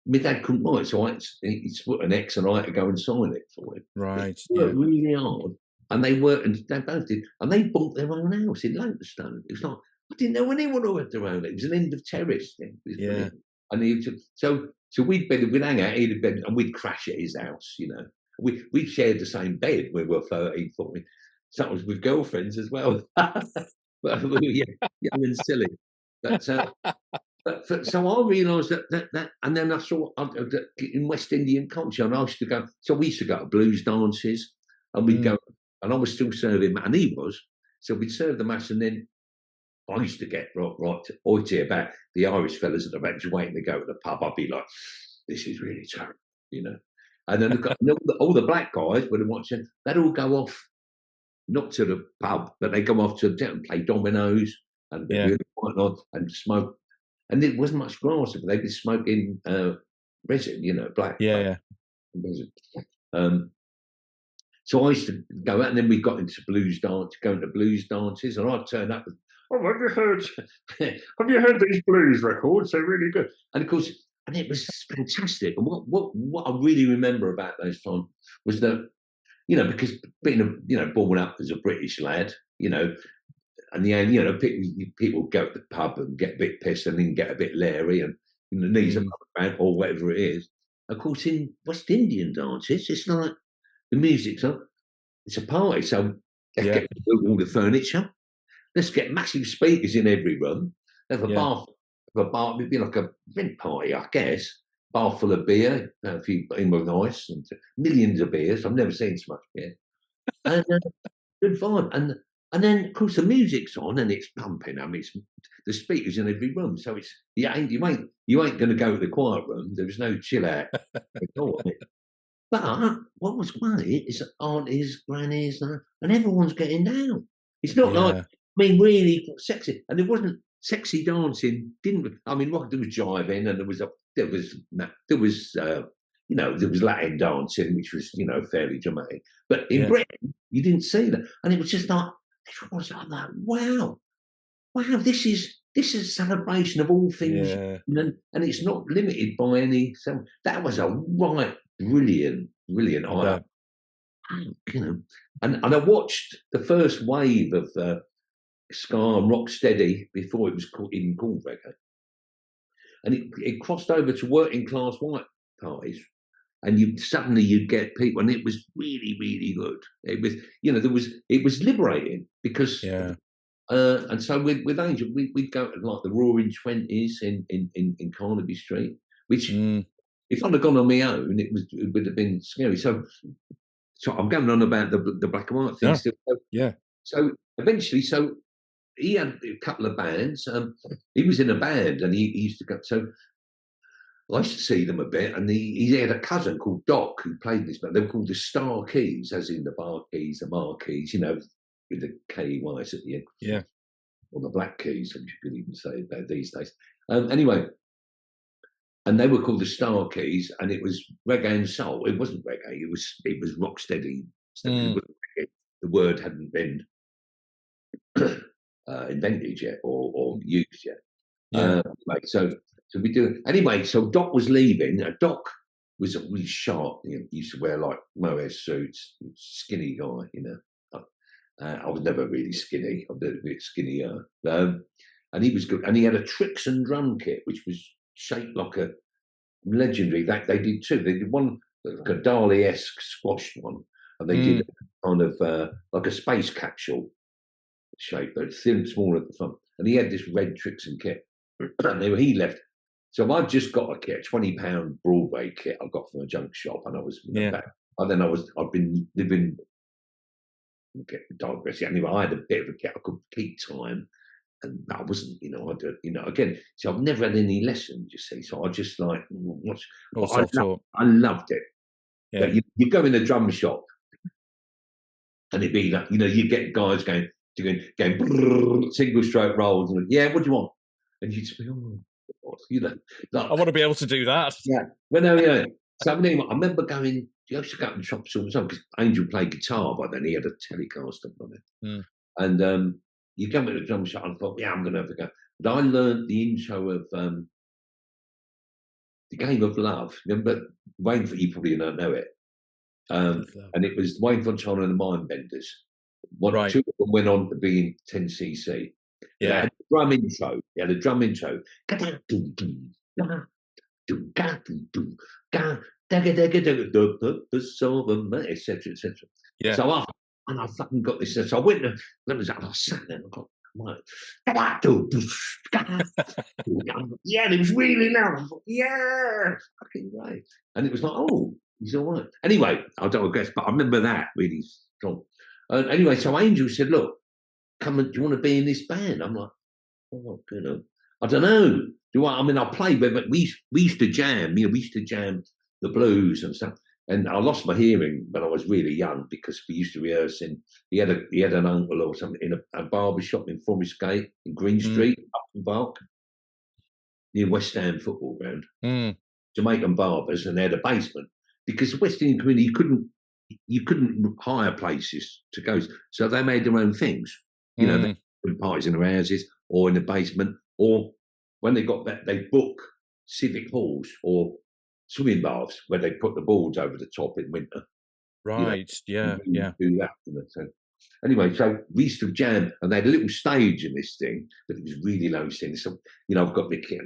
my dad couldn't write, so he put an X and I had to go and sign it for him. Right. He worked really hard, and they worked, and they both did, and they bought their own house in Leytonstone. It was like, I didn't know anyone who had their own. It was an end of terrace thing. Yeah. And so we'd hang out, he'd have been, and we'd crash at his house, We shared the same bed when we were 13, 14. Sometimes with girlfriends as well. But we were young and silly. But so I realised that, and then I saw in West Indian culture, and I used to go. So we used to go to blues dances, and we'd go, and I was still serving, and he was. So we'd serve the mass, and then I used to get right oity about the Irish fellas at the back just waiting to go to the pub. I'd be like, "This is really terrible," And then all the black guys when they're watching, they'd all go off, not to the pub, but they go off to play dominoes and and smoke. And there wasn't much grass, but they'd be smoking resin, black. Yeah. Resin. So I used to go out, and then we got into going to blues dances, and I'd turn up with, "Oh, have you heard these blues records? They're really good." And of course, and it was fantastic. And what I really remember about those times was that, because being born up as a British lad, and the end, people go to the pub and get a bit pissed and then get a bit leery and the knees are around or whatever it is. Of course, in West Indian dances, it's like the music's up. It's a party, so let's get all the furniture. Let's get massive speakers in every room. Have a bar. It'd be like a rent party, I guess. Bar full of beer, a few in with ice, and millions of beers. I've never seen so much beer. And good vibe. And then, of course, the music's on and it's pumping. I mean, the speakers in every room, so it's you ain't going to go to the quiet room. There was no chill out. But what was great is that aunties, grannies, and everyone's getting down. It's not like, really sexy. And there wasn't sexy dancing. There was jiving, and there was Latin dancing, which was fairly dramatic. But in Britain, you didn't see that, and it was just like everyone was like, wow, this is a celebration of all things, and it's not limited by any. So that was a right brilliant. And I watched the first wave of ska and rock steady before it was even called reggae, and it crossed over to working class white parties, and you'd get people, and it was really, really good. It was it was liberating because and so with Angel we'd go to like the Roaring Twenties in Carnaby Street, which if I'd have gone on my own, it would have been scary. So I'm going on about the black and white thing still. So eventually, he had a couple of bands. He was in a band, and he used to go. So I used to see them a bit, and he had a cousin called Doc who played this band. They were called the Star Keys, as in the Bar Keys, the Marquees, with the KYs at the end. Yeah. Or the Black Keys, as you could even say these days. Anyway, and they were called the Star Keys, and it was reggae and soul. It wasn't reggae; it was rock steady stuff. The word hadn't been invented yet or used yet. So we do anyway. So Doc was leaving. Doc was really sharp. He used to wear like mohair suits. Skinny guy, you know. I was never really skinny. I was a bit skinnier. And he was good. And he had a tricks and drum kit, which was shaped like a legendary. They did two. They did one like a Dali-esque squashed one, and they did kind of like a space capsule shape, but thin, small at the front. And he had this red tricks and kit. And he left. So I've just got a kit, a £20 Broadway kit I got from a junk shop, and I was back. And then I've been living. Digress. Anyway, I had a bit of a kit. I could keep time, and I wasn't, again. So I've never had any lessons. You see, so I just like watch. I loved it. Yeah, you go in a drum shop, and it'd be like, you get guys going single stroke rolls, and yeah, what do you want? And you'd just be, like, I want to be able to do that. Yeah, well, no, yeah. So anyway, I remember going. You used to go to the shops all the time because Angel played guitar by then. He had a Telecaster on it, and you go into the drum shop. And I thought, yeah, I'm going to have a go. But I learned the intro of the Game of Love. Remember Wayne? You probably don't know it. And it was Wayne Fontana and the Mindbenders. Two of them went on to be in 10cc. Yeah, had a drum intro. They had a drum intro. Etc. etc. Yeah. So I fucking got this. So I went and I sat there and I got yeah, and it was really loud. I thought, yeah, fucking right. And it was like, oh, he's all right. Anyway, I don't guess, but I remember that really strong. Anyway, so Angel said, look, come and do you want to be in this band? I'm like, oh, I don't know. I played, but we used to jam. We used to jam the blues and stuff. And I lost my hearing when I was really young because we used to rehearse in. He had an uncle or something in a barber shop in Forest Gate in Green Street, Upton Park, near West Ham football ground. Jamaican barbers, and they had a basement because the West Indian community you couldn't hire places to go, so they made their own things. They had parties in their houses or in the basement, or when they got that, they book civic halls or swimming baths where they put the boards over the top in winter. Right, yeah. Do that. So anyway, so we used to jam, and they had a little stage in this thing, but it was really low thing. So, I've got the kid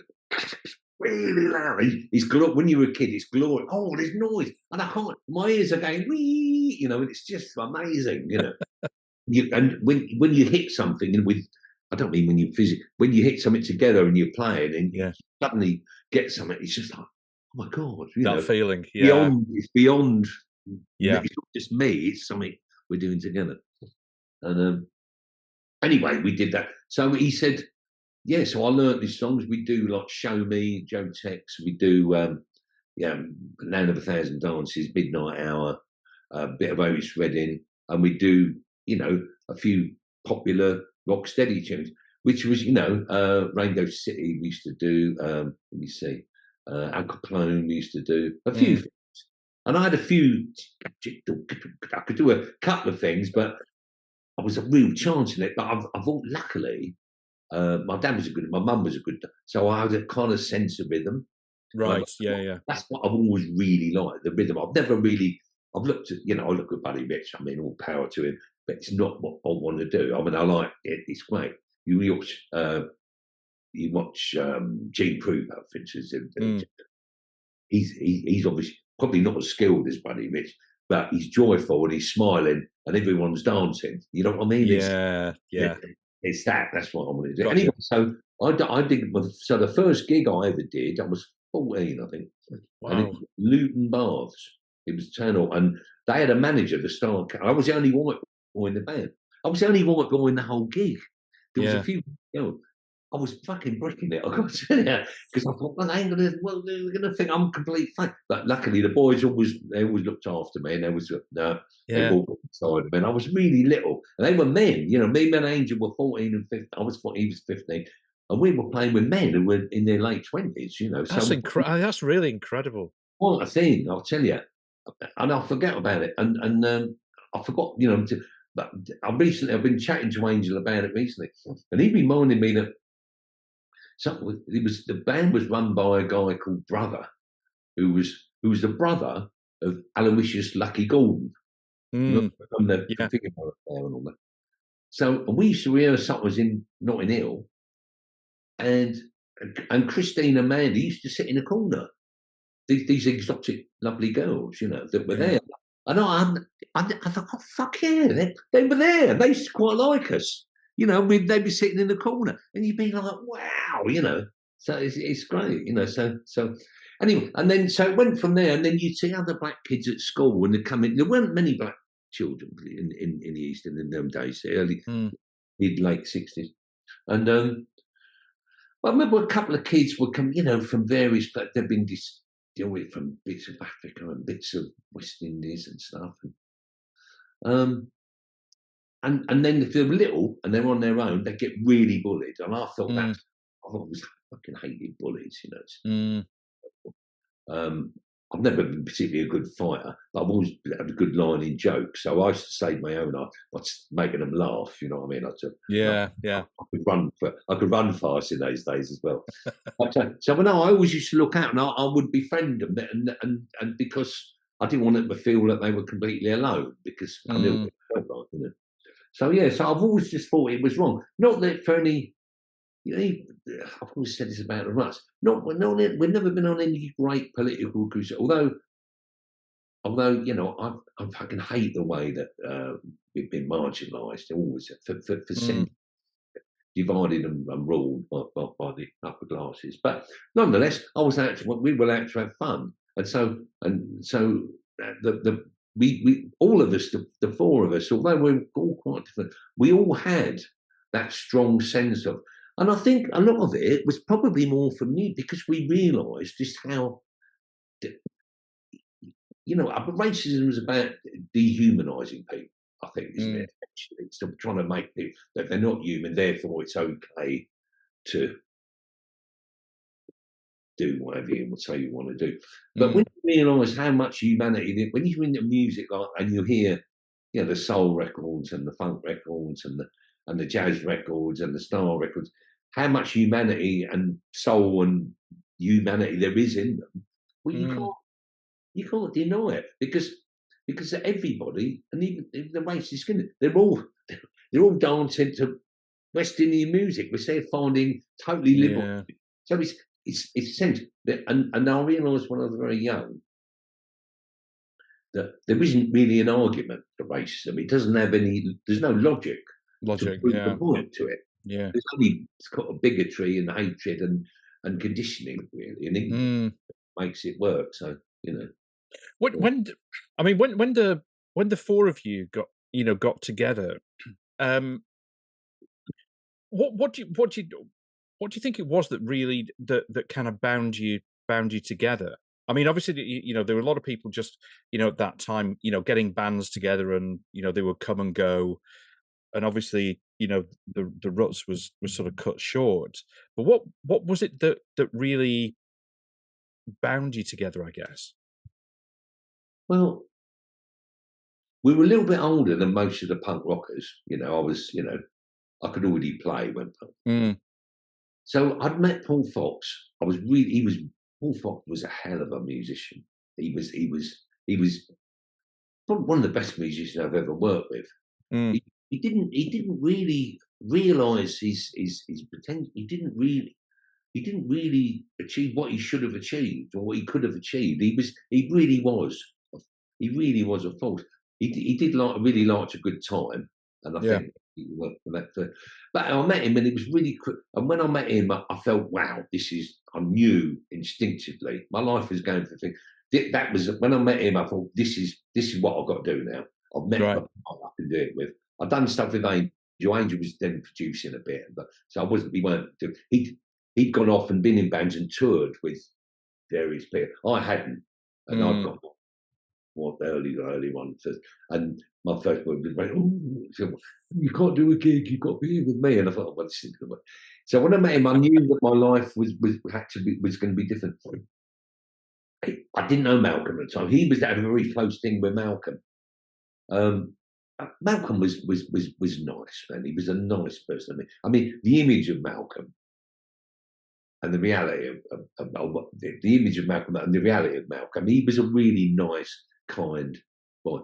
really loud. It's when you were a kid, it's glorious. Oh, there's noise. And I can't, my ears are going, wee, and it's just amazing, and when you hit something, and I don't mean when you hit something together and you're playing and you suddenly get something, it's just like, oh my God. That feeling, yeah. It's beyond, it's not just me, it's something we're doing together. And anyway, we did that. So he said, so I learned these songs. We do like Show Me, Joe Tex. We do Land of a Thousand Dances, Midnight Hour, a bit of Otis Redding, and we do, a few popular rock steady tunes, which was, Rainbow City we used to do, let me see, Al Capone we used to do, a few things. And I had a few, I could do a couple of things, but I was a real chance in it. But I've luckily, my dad was my mum was a good, so I had a kind of sense of rhythm. Right, yeah. That's what I've always really liked, the rhythm. I've looked at, I look at Buddy Rich, all power to him, but it's not what I want to do. I like it, it's great. You watch Gene Kruger, for instance. He's obviously probably not as skilled as Buddy Rich, but he's joyful and he's smiling and everyone's dancing. You know what I mean? Yeah. It's that's what I want to do. Gotcha. Anyway, so I did. So the first gig I ever did, I was 14, I think. Wow. And it was Luton Baths. It was Eternal, and they had a manager, the star. I was the only white boy in the band. I was the only white boy in the whole gig. There was a few, I was fucking bricking it, I've got to tell you, because I thought, well, they're going to think I'm complete fake. But luckily, the boys always looked after me, and they was they walked beside me. And I was really little, and they were men. Me and Angel were 14 and 15. I was 14, he was 15. and we were playing with men who were in their late 20s, you know. That's So that's really incredible. what a thing, I'll tell you. And I forget about it. And I forgot, you know, but I've been chatting to Angel about it recently, and he reminded me that the band was run by a guy called Brother, who was the brother of Aloysius Lucky Gordon. You know, Mm, on the yeah. figure there and all that. So and we used to rehearse something in Notting Hill, and Christine and Mandy used to sit in a corner. These exotic, lovely girls, you know, that were Yeah. there. And I thought, oh, fuck yeah, they were there. They used to quite like us. You know, they'd be sitting in the corner, and you'd be like, wow, you know. So it's great, you know. So anyway, and then so it went from there, and then you'd see other black kids at school when they come in. There weren't many black children in the East in them days, the early Mm, mid late 60s, and I remember a couple of kids would come, you know, from various places. They've been deal with from bits of Africa and bits of West Indies and stuff. Um, and then if they're little and they're on their own, they get really bullied. And I thought mm, I've always fucking hated bullies, you know. mm. Um, I've never been particularly a good fighter, but I've always had a good line in jokes. So I used to save my own by making them laugh. You know what I mean? Yeah, yeah. I could run fast in those days as well. But, so when I always used to look out, and I would befriend them, and because I didn't want them to feel that they were completely alone, because I knew what Mm, it felt like, you know. So yeah, so I've always just thought it was wrong. Not that for any, you know, I've always said this about the Ruts. We've never been on any great political crusade. Although you know, I fucking hate the way that we've been marginalised always for mm, centuries, divided and ruled by the upper classes. But nonetheless, we were out to have fun, and so we all of us, the four of us, although we're all quite different, we all had that strong sense of, and I think a lot of it was probably more for me because we realised just how, you know, racism is about dehumanising people. I think, isn't mm, it? Actually, it's trying to make people that they're not human, therefore it's okay to do whatever you say you want to do. But when mm. you realise how much humanity, when you're into music like, and you hear, you know, the soul records and the funk records and the jazz records and the style records, how much humanity and soul and humanity there is in them, well, Mm, you can't deny it because everybody, and even the racist skin, they're all dancing to West Indian music, which they're finding totally liberal. yeah, So it's sense that, and I realised when I was very young that there isn't really an argument for racism. It doesn't have any. There's no logic to logic. prove Yeah, a point to it. yeah. There's only it's got a bigotry and hatred and conditioning really, and ignorance Mm. makes it work. So you know, I mean, when the four of you got together, um, what do you think it was that really that kind of bound you together? I mean, obviously, there were a lot of people just, at that time, getting bands together, and they would come and go, and obviously, the Ruts was sort of cut short. But what was it that really bound you together? I guess. well, we were a little bit older than most of the punk rockers. You know, I could already play when punk. Mm, So I'd met Paul Fox. Paul Fox was a hell of a musician. He was probably one of the best musicians I've ever worked with. mm, He didn't really realise his potential. He didn't really achieve what he should have achieved or what he could have achieved. He really was a force. He did really liked a good time, and I yeah. think he worked for that. But I met him, and it was really quick. And when I met him, I felt, wow, I knew instinctively my life was going for things. That was when I met him. I thought, this is what I've got to do now. I've met Right. the I can do it with. I've done stuff with Angel. Angel was then producing a bit, but so I wasn't. We weren't. He'd gone off and been in bands and toured with various people. I hadn't, and I'd Mm, got one early one. And my first one was, oh, you can't do a gig. You've got to be here with me. And I thought, well, this is good. So when I met him, I knew that my life was going to be different. I didn't know Malcolm at the time. He had a very close thing with Malcolm. Malcolm was nice, man. He was a nice person. I mean, the image of Malcolm and the reality of the image of Malcolm and the reality of Malcolm. He was a really nice, kind boy.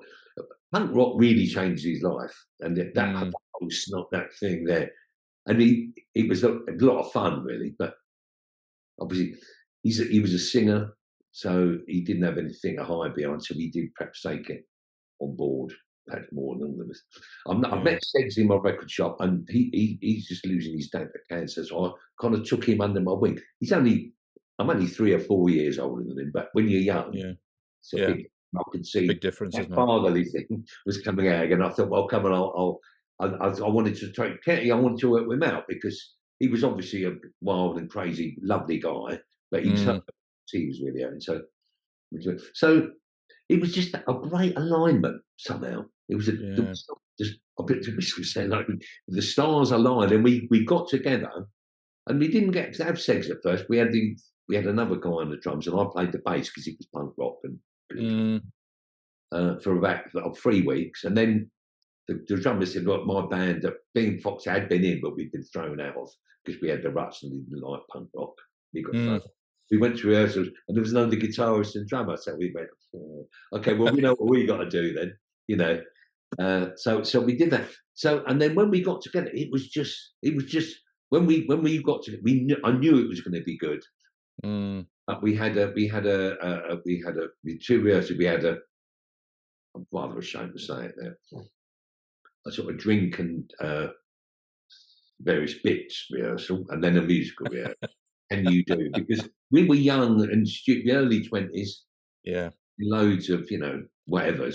Punk rock really changed his life, and that whole snot, that thing there, and it was a lot of fun, really. But obviously, he was a singer, so he didn't have anything to hide behind. So he did perhaps take it on board, perhaps more than all of us. I've met Seggs in my record shop, and he's just losing his dad to cancer. So I kind of took him under my wing. I'm only 3 or 4 years older than him, but when you're young, it's a big. I could see big difference, that fatherly thing was coming out again. I thought, well, come on, I wanted to take Kenny. I wanted to work with him out because he was obviously a wild and crazy, lovely guy, but he was really out. So it was just a great alignment somehow. It was just a bit to say like the stars aligned, and we got together, and we didn't get to have sex at first. We had another guy on the drums, and I played the bass because it was punk rock and. For about 3 weeks, and then the drummer said, "Look, my band, being Fox had been in, but we'd been thrown out because we had the Ruts and we didn't like punk rock. We got thrown. We went to rehearsals, and there was no guitarist and drummer, so we went, okay, well, we know what we got to do then, you know." So we did that. So, and then when we got together, it was just when we got together, I knew it was going to be good. But we had two rehearsals. We had I'm rather ashamed to say it there. A sort of drink and various bits rehearsal, and then a musical rehearsal. And you do because we were young and stupid, early 20s. Loads of whatever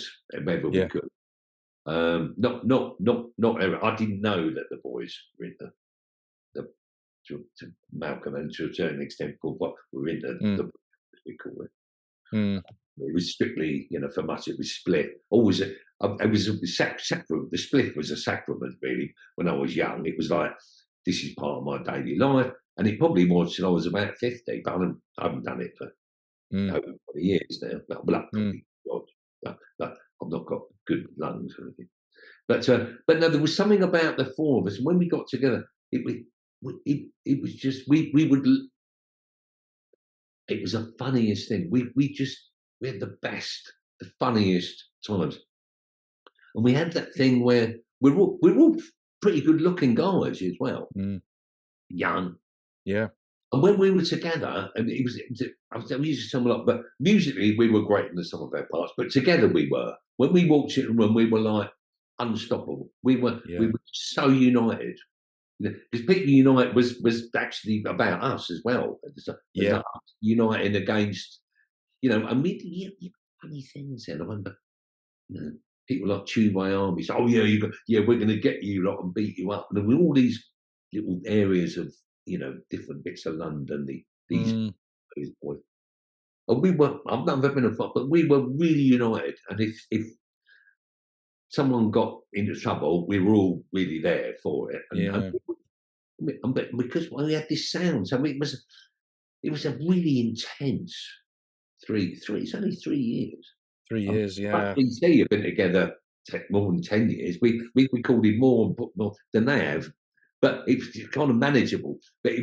we could. Not ever. I didn't know that the boys were in to Malcolm and to a certain extent called what we're in the as we call it. It was strictly, for much it was split. Always, it was a sacrament. The split was a sacrament, really. When I was young, it was like this is part of my daily life, and it probably was till I was about 50. But I haven't done it for over 20 years now. But I've not got good lungs or anything. But no, there was something about the four of us, and when we got together, it was just we would. It was the funniest thing. We had the best, the funniest times, and we had that thing where we're all pretty good looking guys as well, young, And when we were together, and I used to sum a lot, but musically we were great in the sum of our parts, but together we were. When we walked in the room, we were like unstoppable. We were so united. Because People Unite was actually about us as well. Us uniting against, and we funny things then. I remember, people like Chew My Army. So, we're going to get you lot and beat you up. And there were all these little areas of, different bits of London. These boys. And I've never been a fuck, but we were really united. And if someone got into trouble, we were all really there for it. And because we had this sound, so it was a really intense it's only 3 years. 3 years, yeah. BC have been together more than 10 years. We recorded more than they have, but it was kind of manageable. But it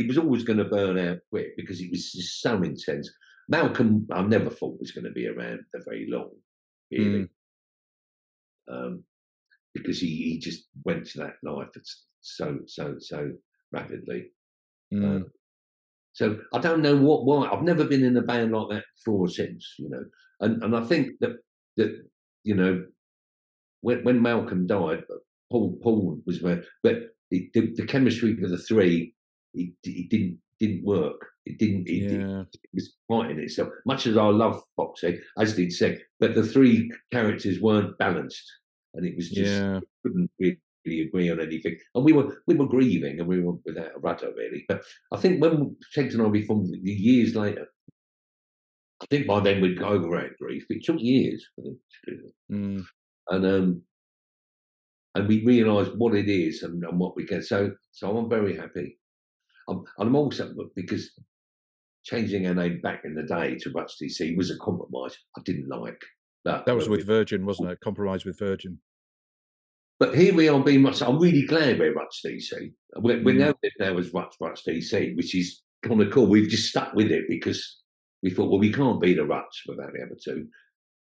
was always going to burn out quick because it was just so intense. Malcolm, I never thought was going to be around for very long, really, because he just went to that life so rapidly. So I don't know why. I've never been in a band like that before or since, And I think that when Malcolm died, Paul was there, but the chemistry for the three, it didn't work. It was fighting itself. Much as I love Foxy, as did Seg, but the three characters weren't balanced, and it was just couldn't really agree on anything. And we were grieving, and we were without a rudder really. But I think when Seg and I reformed years later, I think by then we'd go over our grief. It took years for them to do that. And we realised what it is and what we get. So I'm very happy I'm also, because changing our name back in the day to Ruts DC was a compromise I didn't like. That was with Virgin, wasn't it? Compromise with Virgin. But here we are being Ruts. I'm really glad we're Ruts DC. We're Mm. now as Ruts DC, which is kind of cool. We've just stuck with it because we thought, well, we can't be the Ruts without the other two.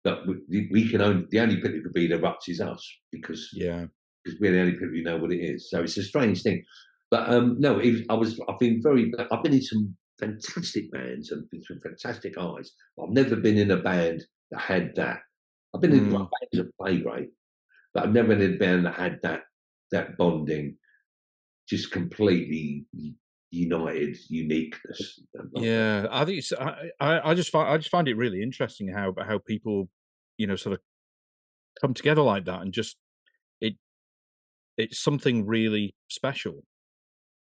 But we can only, the only people who could be the Ruts is us, because Yeah. we're the only people who know what it is. So it's a strange thing. But no, I've been in some fantastic bands and been some fantastic artists. I've never been in a band that had that. I've been in bands that play great, but I've never been in a band that had that bonding, just completely united uniqueness. Yeah, I think it's, I just find it really interesting how people, sort of come together like that, and just it it's something really special.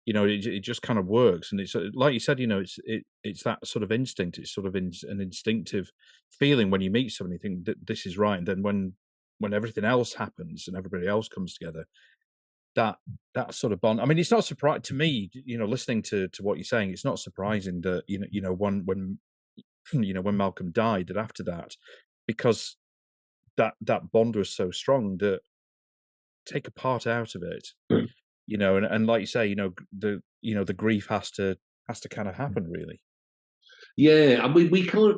It just kind of works, and it's like you said, it's that sort of instinct. It's sort of an instinctive feeling when you meet someone, you think that this is right, and then when everything else happens and everybody else comes together, that sort of bond. I mean, it's not surprising to me, listening to what you're saying. It's not surprising that when when Malcolm died, that after that, because that bond was so strong, that take a part out of it, and like you say, the grief has to kind of happen, really. Yeah, and we can't.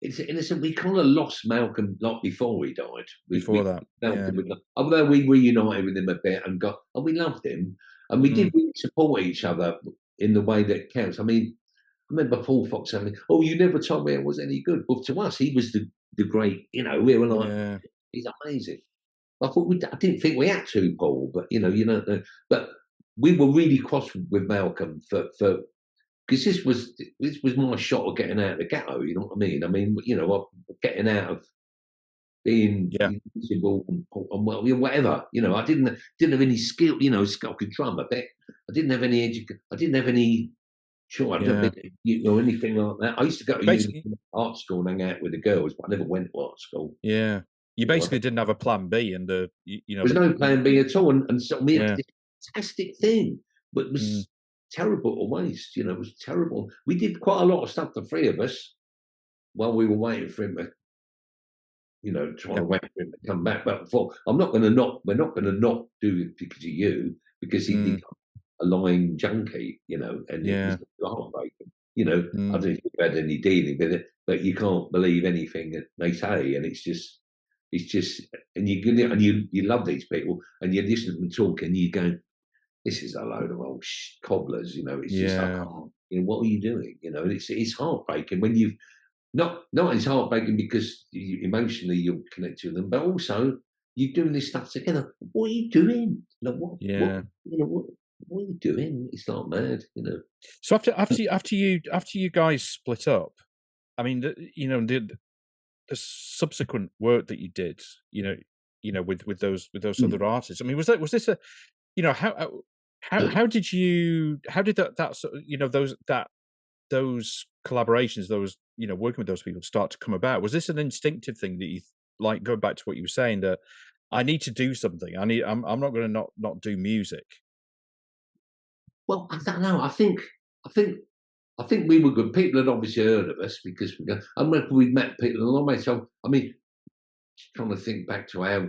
It's innocent. We kind of lost Malcolm not before he died. Before that, yeah. Although we reunited with him a bit and we loved him, and we did really support each other in the way that counts. I mean, I remember Paul Fox saying, "Oh, you never told me I was any good." But to us, he was the great. We were like, Yeah. he's amazing. I didn't think we had to, Paul, but but we were really cross with Malcolm for because this was my shot of getting out of the ghetto. You know what I mean? I mean, getting out of being Yeah. invisible and whatever. I didn't have any skill. I could drum a bit. I didn't have any I didn't have any. Sure, I don't think anything like that. I used to go to art school and hang out with the girls, but I never went to art school. Yeah. You basically didn't have a plan B, and There was no plan B at all, and so we had Yeah. this fantastic thing, but it Mm. was terrible to waste. It was terrible. We did quite a lot of stuff, the three of us, while we were waiting for him to, trying to wait for him to come back. But I thought, we're not going to not do it because of you, because he became a lying junkie, and it was heartbreaking. I don't know if you've had any dealing with it, but you can't believe anything that they say, and it's just, and you love these people, and you listen to them talk, and you go, this is a load of old cobblers, it's just, I can't, what are you doing? And it's heartbreaking when you've, not it's heartbreaking because emotionally you're connected with them, but also you're doing this stuff together. What are you doing? What are you doing? It's not mad, So after you guys split up, I mean, the subsequent work that you did, with those other artists. I mean, was this a, how did that sort of, those collaborations, those working with those people start to come about? Was this an instinctive thing that you, like, going back to what you were saying, that I need to do something, I'm not going to not do music? Well, I don't know. I think we were good. People had obviously heard of us because I remember we'd met people along the way. So I mean, just trying to think back to how,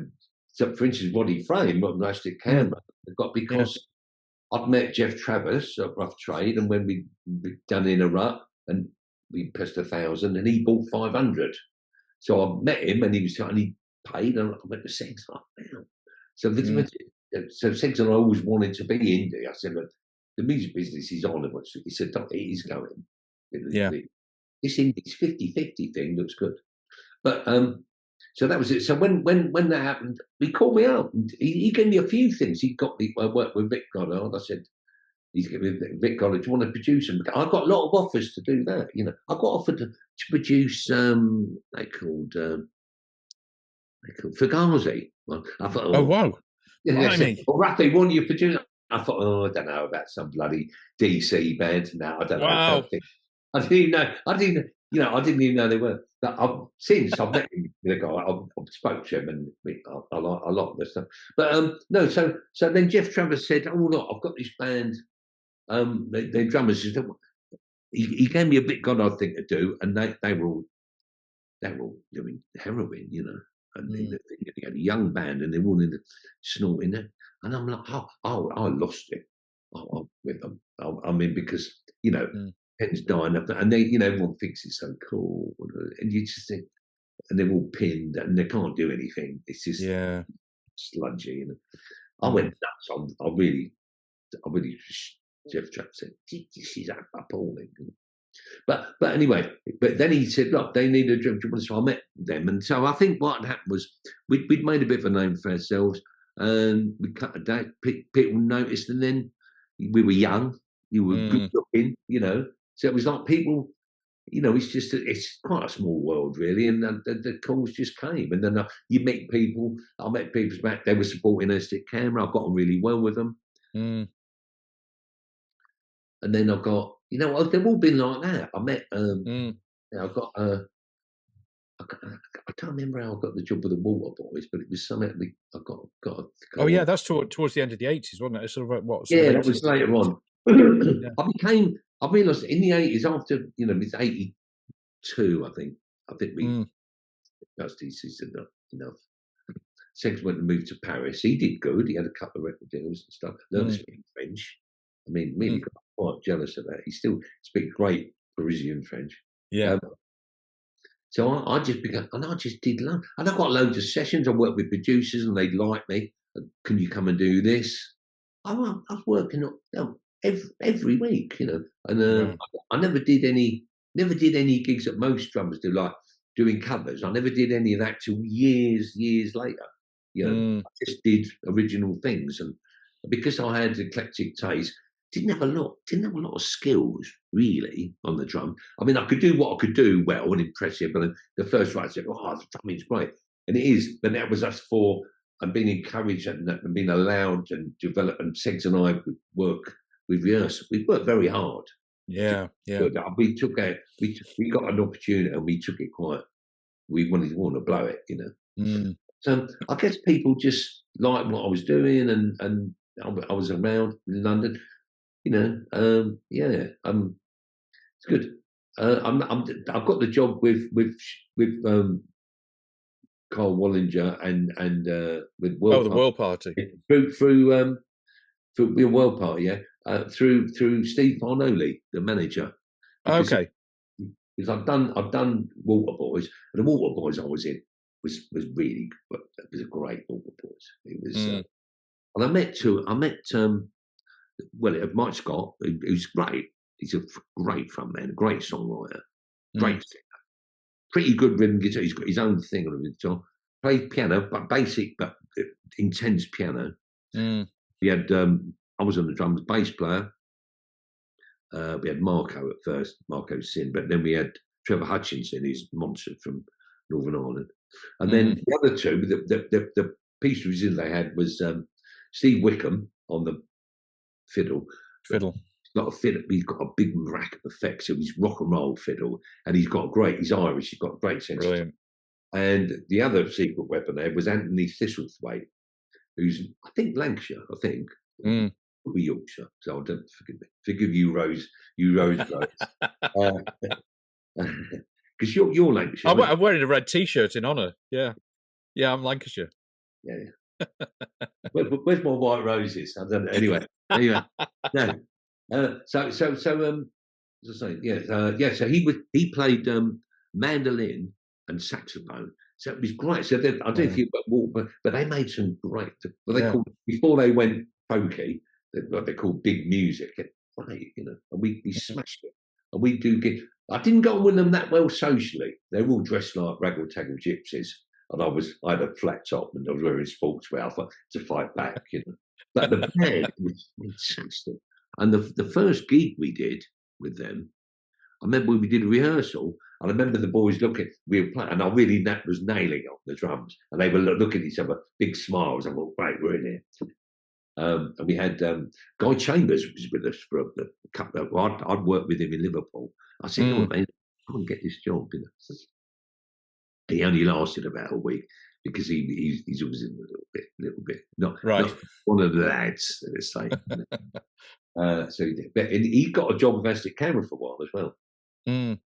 so for instance, Roddy Frame, not Rustic Canberra, got because I'd met Jeff Travis at Rough Trade, and when we'd done In A Rut, and we pressed 1,000, and he bought 500. So I met him, and he paid, and I went to Segs. So Segs and I always wanted to be indie. I said, but the music business is on, and he said, it is going. This indie's 50-50 thing looks good. But so that was it. So when that happened, he called me up, and he gave me a few things. He got me. I worked with Vic Goddard. I said, he's giving me Vic Goddard. Do you want to produce him? I got a lot of offers to do that. I got offered to produce. They called Fugazi. I thought, Oh wow! Ruffy, what do you produce? I thought, I don't know about some bloody DC band. No, I don't know. Wow. I didn't even know. I didn't even know they were. But since I've met the guy, I've spoke to him, and I like a lot of this stuff. But no, so then Jeff Travers said, "Oh look, I've got this band. the drummers said, he gave me a bit God I think to do, and they were all doing heroin, you know. And they had a young band, and they were all in the snorting it. And I'm like, I lost it. With them. I mean, because you know, Penn's dying up, and they, you know, everyone thinks it's so cool, and you just think, and they're all pinned, and they can't do anything. It's just sludgy. You know, I went nuts. I really, Jeff Trapp said, "This is appalling." But anyway, but then he said, "Look, they need a drum." So I met them, and so I think what happened was we'd made a bit of a name for ourselves, and we cut a date. People noticed, and then we were young, you were good looking, you know. So it was like people, you know, it's quite a small world, really, and the calls just came, and then you meet people. I met people back; they were supporting us at camera. I got on really well with them, and then I got. You know, they've all been like that. I met, you know, I got, I can't remember how I got the job with the Water Boys, but it was something I got. Oh yeah, that's towards the end of the 80s, wasn't it? It's sort of what? Yeah, that was later on. I realised in the 80s, after, you know, it's 82, I think we, Dusty said, enough. Sex went and moved to Paris. He did good. He had a couple of record deals and stuff. Learned to speak French. I mean, really got quite jealous of that. He still speaks great Parisian French. Yeah. So I just began, and I just did loads. And I got loads of sessions. I worked with producers, and they'd like me. Can you come and do this? I was working every week, you know. And I never did any gigs that most drummers do, like doing covers. I never did any of that till years later. You know, I just did original things, and because I had eclectic taste. Didn't have a lot of skills really on the drum. I mean, I could do what I could do well and impressive. But the first writer said, "Oh, the drumming's great," and it is. But that was us for and being encouraged and being allowed and develop. And Segs and I would work with rehearsal. We worked very hard. Yeah. We got an opportunity and we took it quite. We wanted to blow it, you know. So I guess people just liked what I was doing, and I was around in London. You know, it's good. I've got the job with Carl Wallinger and with World the World Party through the World Party, yeah, through Steve Farnoley, the manager. Okay. Because I've done Water Boys, and the Water Boys I was in was really good. It was a great Water Boys. It was, and I met Mike Scott, who's great. He's a great frontman, a great songwriter, great singer, pretty good rhythm guitar. He's got his own thing on the guitar. Played piano, but basic, but intense piano. We had, I was on the drums, bass player. We had Marco at first, Marco Sin, but then we had Trevor Hutchinson, who's a monster from Northern Ireland. And then the other two, the piece they had was Steve Wickham on the fiddle. He's got a fiddle. He's got a big rack of effects. So he's rock and roll fiddle, and he's Irish. He's got a great sense. Brilliant. And the other secret weapon there was Anthony Thistlethwaite, who's I think Lancashire. I think could be Yorkshire. So I don't forgive you, Rose. You Rose. Because you're Lancashire. I'm wearing a red T-shirt in honour. Yeah, I'm Lancashire. Yeah. Where's my white roses? I don't know. Anyway, no. So as I say, so he played mandolin and saxophone. So it was great. So I don't know if you've got water, but they made some great. What they called before they went folky, what they called big music. Great, you know. And we smashed it. And we do get. I didn't go on with them that well socially. They were all dressed like raggle-taggle gypsies. And I had a flat top and I was wearing sportswear to fight back, you know. But the band was fantastic. And the first gig we did with them, I remember we did a rehearsal, and I remember the boys looking, we were playing, and I really was nailing on the drums. And they were looking at each other, big smiles. I thought, great, we're in here. And we had Guy Chambers was with us for a couple of, I'd worked with him in Liverpool. I said, no, man, I can't get this job, you know. He only lasted about a week because he's always in a little bit, not one of the lads, let's say. So he did. But he got a job with Astic Camera for a while as well. Mm.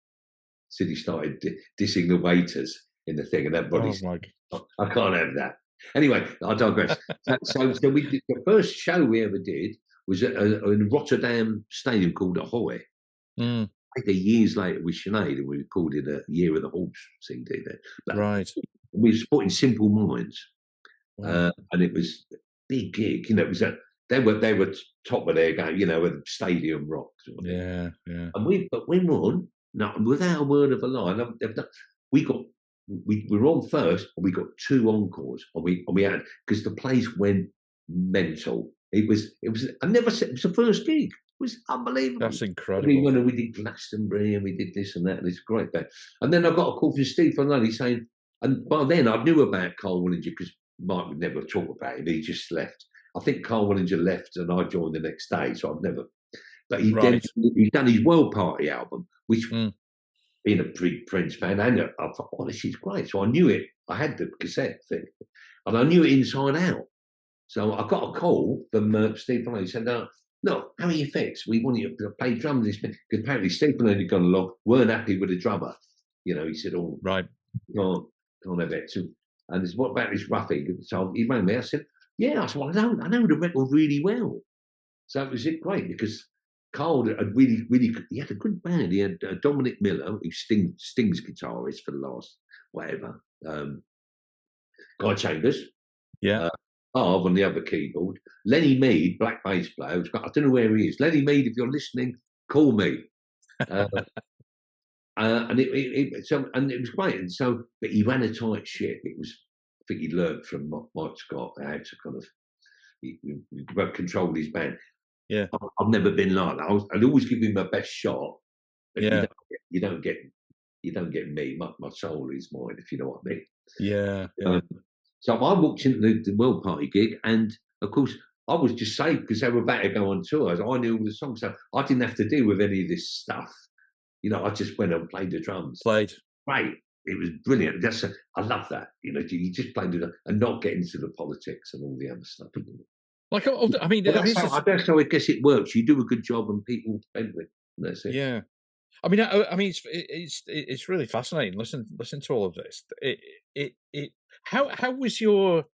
So he started dissing the waiters in the thing, and everybody Oh said, my. I can't have that. Anyway, I digress. So we did, the first show we ever did was at in Rotterdam stadium called Ahoy. Mm. Years later with Sinead, and we recorded a Year of the Horse CD there. But Right. we were supporting Simple Minds, Wow. and it was a big gig. You know, it was they were top of their game. You know, with stadium rock sort of thing. Yeah. Yeah. And we won. No, without a word of a lie. We were on first, and we got 2 encores, and we had, because the place went mental. It was. I never said it was the first gig. It was unbelievable. That's incredible. When we did Glastonbury and we did this and that, and it's great. And then I got a call from Steve Fanelli saying, and by then I knew about Carl Willinger because Mike would never talk about him. He just left. I think Carl Willinger left, and I joined the next day, so I've never. But he's done his World Party album, which, being a big Prince fan, and I thought, oh, this is great. So I knew it. I had the cassette thing, and I knew it inside out. So I got a call from Steve Fanelli. He said, look, how are you fixed? We want you to play drums. Because apparently Steve Fanelli had gone along, weren't happy with the drummer. You know, he said, oh, right. Can't have it. So, and what about this Ruffy? So he rang me. I said, yeah. I said, well, I know the record really well. So it was great because Carl had really, he had a good band. He had Dominic Miller, who's Sting's guitarist for the last whatever. Guy Chambers. Yeah. Harv on the other keyboard. Lenny Mead, black bass player. I don't know where he is. Lenny Mead, if you're listening, call me. And it was great. And so, but he ran a tight ship. It was, I think he learned from Mike Scott how to kind of he control his band. Yeah. I've never been like that. I'd always give him my best shot. But yeah. You don't get me. My soul is mine, if you know what I mean. Yeah. Yeah. So I walked into the World Party gig, and of course I was just saved because they were about to go on tour. I knew all the songs, so I didn't have to deal with any of this stuff. You know, I just went and played the drums. Great. It was brilliant. I love that. You know, you just play the and not get into the politics and all the other stuff. Like, I mean, that's how I guess it works. You do a good job, and people spend it. That's it. Yeah. I mean, it's really fascinating. Listen to all of this. How was your,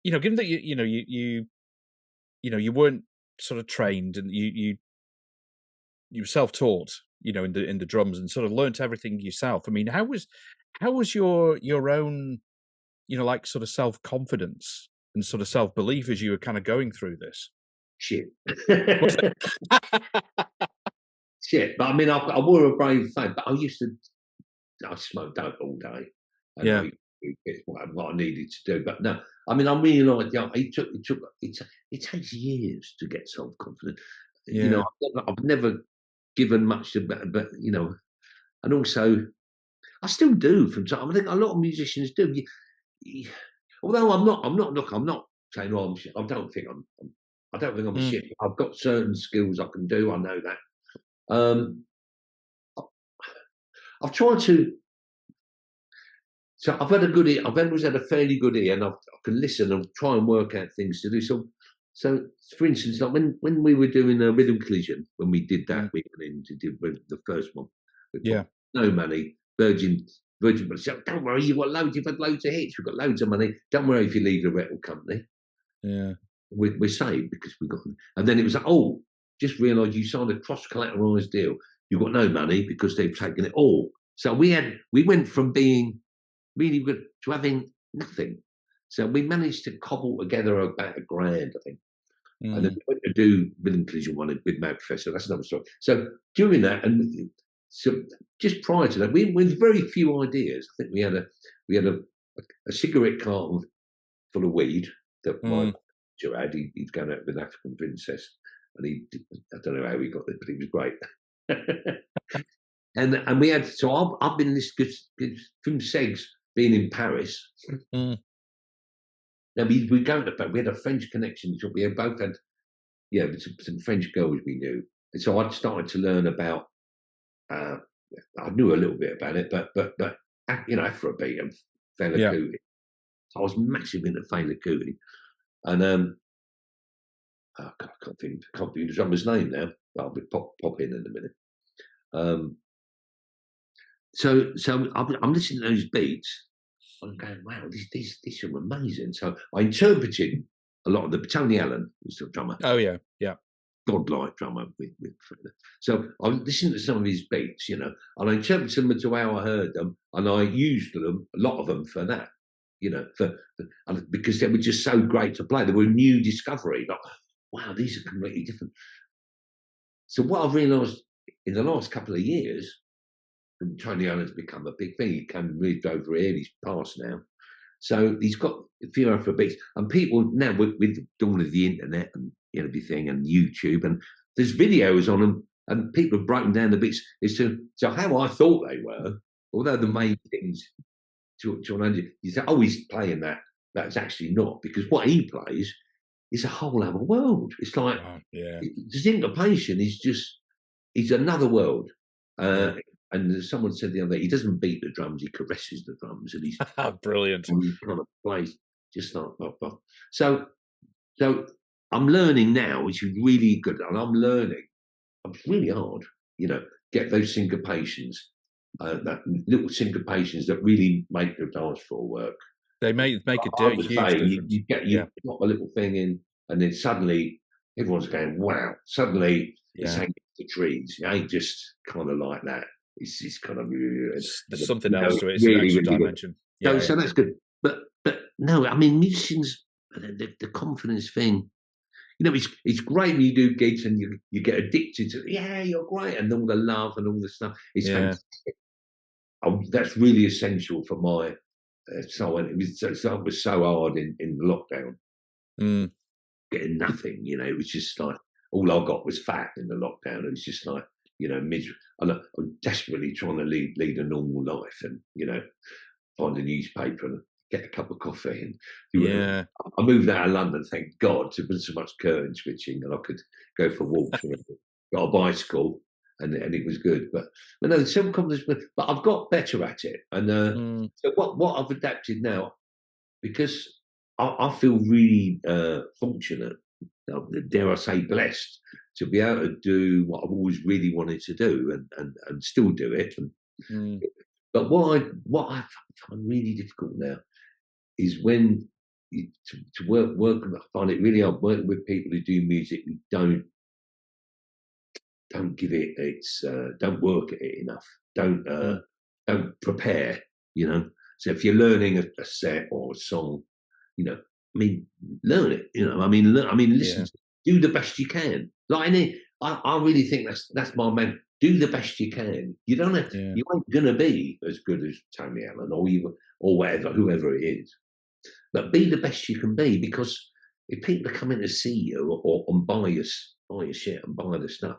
given that you weren't sort of trained and you were self-taught, in the drums and sort of learnt everything yourself. I mean, how was your own, like sort of self-confidence and sort of self-belief as you were kind of going through this? Shit. Shit. But I mean, I wore a brave face, but I smoked dope all day. And yeah. It's what I needed to do. But no, I mean, I really like, it takes years to get self-confident. Yeah. I've never given much to, but and also I still do from time. I think a lot of musicians do. Although I'm not saying, oh, I don't think I'm shit. I've got certain skills I can do. I know that. I've tried to. So I've always had a fairly good ear, and I can listen and try and work out things to do. So for instance, like when we were doing a Rhythm Collision, when we did that, we went in to do the first one. No money, Virgin. But don't worry, you've had loads of hits. We've got loads of money. Don't worry if you leave the record company. Yeah, we're saved because we got them. And then it was like, just realised you signed a cross-collateralised deal. You've got no money because they've taken it all. So we went from being really good to having nothing. So we managed to cobble together about $1,000, I think. And then we went to do Rhythm Collision one with Mad Professor. That's another story. So during that, and so just prior to that, we had very few ideas. I think we had a cigarette carton full of weed that my manager had. He'd gone out with an African princess, and I don't know how he got it, but he was great. and we had, so I've been this good from Segs being in Paris. Now we had a French connection. So we both had, some French girls we knew, and so I'd started to learn about. I knew a little bit about it, but Afrobeat and Fela Kuti. So I was massive into Fela Kuti, and I can't think of the drummer's name now. I'll be pop in a minute. So I'm listening to those beats. I'm going, wow, these are amazing. So I interpreted a lot of the Tony Allen, who's the drummer. Oh yeah, yeah. Godlike drummer with so I was listening to some of his beats, and I interpreted them to how I heard them, and I used them, a lot of them, for that, because they were just so great to play. They were a new discovery. Like, wow, these are completely different. So what I've realised in the last couple of years, and Tony Allen's become a big thing. He moved over here. He's passed now. So he's got a few alphabets, and people now with the dawn of the internet and everything and YouTube, and there's videos on them, and people have broken down the bits as to how I thought they were, although the main things to you say, oh, he's playing that. That's actually not, because what he plays is a whole other world. It's like the syncopation is he's another world. And someone said the other day, he doesn't beat the drums, he caresses the drums, and he's brilliant. And he kind of plays just like So I'm learning now, which is really good, and I'm learning. It's really hard, get those syncopations, that little syncopations that really make the dance floor work. They make a huge difference. You put a little thing in, and then suddenly everyone's going, wow! Suddenly it's hanging the trees. It ain't just kind of like that. It's kind of there's something else to it. It's really, an extra dimension. So that's good. But no, I mean, musicians, the confidence thing. It's great when you do gigs and you get addicted to. Yeah, you're great, and all the love and all the stuff. It's fantastic. That's really essential for my soul. And it was so hard in lockdown, getting nothing. It was just like all I got was fat in the lockdown. It was just like, miserable. And I'm desperately trying to lead a normal life, and find a newspaper and get a cup of coffee and do it. I moved out of London, thank God. There's been so much curtain switching, and I could go for walks. Got a bicycle, and it was good. But no, some confidence. But I've got better at it, and so what I've adapted now, because I feel really fortunate, dare I say, blessed, to be able to do what I've always really wanted to do, and still do it. But what I find really difficult now is when to work. I find it really hard working with people who do music who don't give it don't work at it enough. Don't prepare. So if you're learning a set or a song, learn it. Listen. Do the best you can. I really think that's my man. Do the best you can. You don't have. You ain't gonna be as good as Tony Allen or whatever, whoever it is. But be the best you can be, because if people are coming to see you or buy your shit and buy the stuff,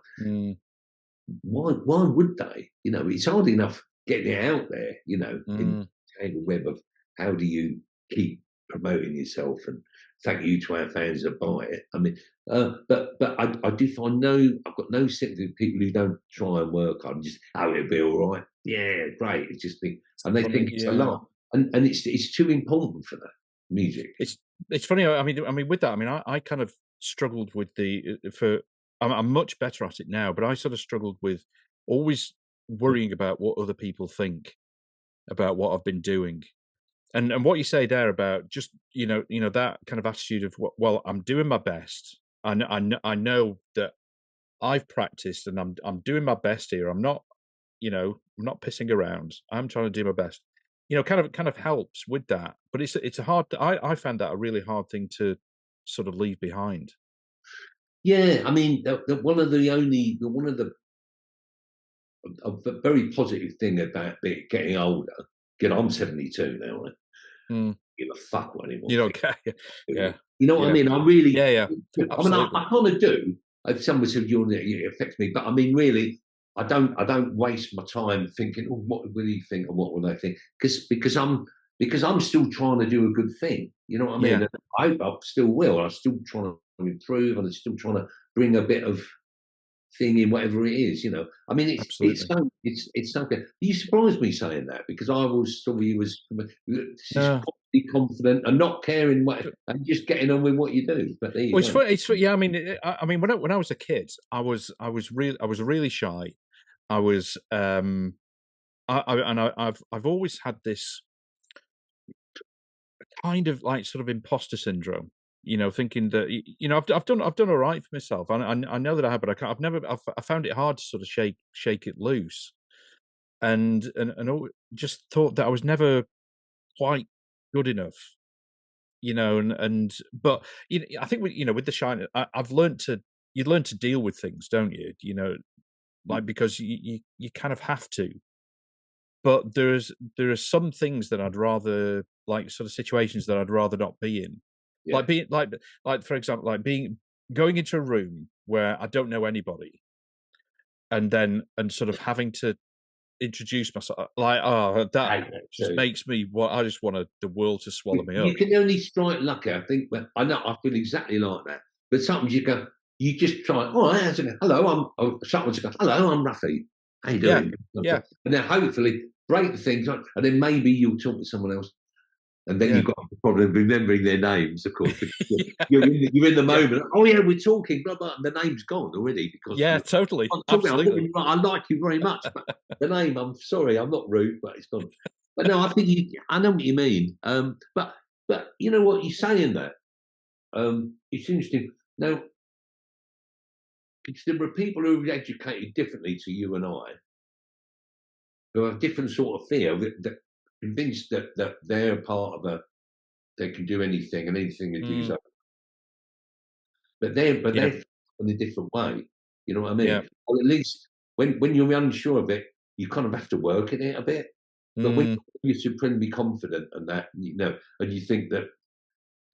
why would they? It's hard enough getting it out there. In the tangled web of how do you keep promoting yourself, and thank you to our fans that buy it. I mean, but I do find I've got no sympathy with people who don't try and work hard. Just, it'll be all right. Yeah, great. It's just and they think it's a lot, and it's too important for that music. It's funny. I mean, with that, I kind of struggled with I'm much better at it now, but I sort of struggled with always worrying about what other people think about what I've been doing. And what you say there about just that kind of attitude of, well, I'm doing my best. I know that I've practiced and I'm doing my best here. I'm not pissing around. I'm trying to do my best. Kind of helps with that. But it's a hard. I found that a really hard thing to sort of leave behind. Yeah, I mean, one of the a very positive thing about getting older. Again, I'm 72 now. Give a fuck what anyone. You don't care. Yeah. You know what I mean? I really. Yeah. Absolutely. I kind of do. If someone said it affects me, but I mean, really, I don't waste my time thinking, oh, what will he think and what will they think? Because I'm still trying to do a good thing. You know what I mean? Yeah. And I still will. I'm still trying to improve, and I'm still trying to bring a bit of thing in whatever it is. I mean, it's something. You surprised me saying that, because I always thought he was. be confident and not caring what and just getting on with what you do. But there you Well, go. yeah. I mean, I mean, when I was a kid, I was really shy. I was, I've always had this kind of like sort of imposter syndrome. You know, thinking that you know I've done all right for myself. I know that I have, but I can't. I found it hard to sort of shake it loose, and just thought that I was never quite good enough. You know, but you know, I think you know with the shine, I've learned to you learn to deal with things, don't you? You know, like because you kind of have to. But there are some things that I'd rather like sort of situations that I'd rather not be in. Yeah. Like being like for example, like being going into a room where I don't know anybody and sort of having to introduce myself like that I hate that just too. makes me what I just want the world to swallow me You up. can only strike lucky, I think. But I know I feel exactly like that. But sometimes you go, you just try. All right, how's it going? Hello, I'm. Oh, someone's go. Hello, I'm Ruffy. How you Yeah, doing? yeah, And then hopefully break the things, and then maybe you'll talk to someone else, and then yeah. you've got the problem of remembering their names, of course. Because Yeah, you're in the yeah, moment. Oh yeah, we're talking. Blah blah. And the name's gone already because yeah, you. totally, I'm talking. absolutely. I like you very much, but the name. I'm sorry. I'm not rude, but it's gone. But no, I think you. I know what you mean. But you know what you're saying that. It's interesting. Now, because there are people who are educated differently to you and I, who have different sort of fear that convinced that they're part of a they can do anything and anything they do is Mm, okay. But they're yeah, in a different way. You know what I yeah. mean? Or at least when you're unsure of it, you kind of have to work in it a bit. But when Mm, you're supremely confident and that, you know, and you think that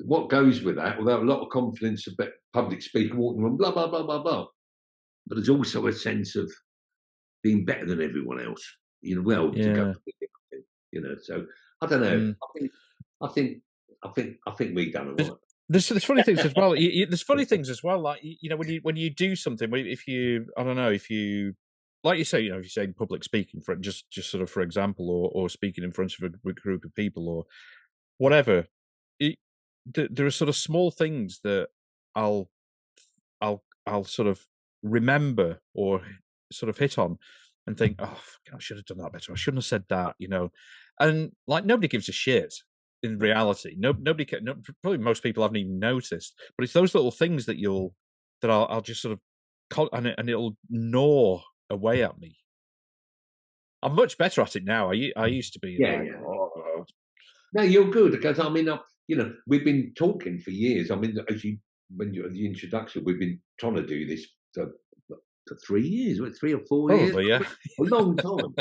what goes with that, without a lot of confidence about public speaking, walking around, blah, blah, blah, blah, blah. But there's also a sense of being better than everyone else, you know, well, to go, yeah. you know. So I don't know. Mm. I think, I think we've done all There's right. there's funny things as well. There's funny things as well. Like you know, when you do something, if you I don't know if you like you say, you know, if you're saying public speaking for just sort of for example, or speaking in front of a group of people or whatever, it, there are sort of small things that I'll I'll sort of remember or sort of hit on and think, oh, I should have done that better. I shouldn't have said that, you know. And like nobody gives a shit in reality. Nobody can. No, probably most people haven't even noticed. But it's those little things that I'll just sort of and it'll gnaw away at me. I'm much better at it now. I used to be Yeah, like, yeah. oh, No, you're good because I mean, you know, we've been talking for years. I mean, as you when you the introduction, we've been trying to do this for 3 years, what, 3 or 4 years, probably yeah, a long time.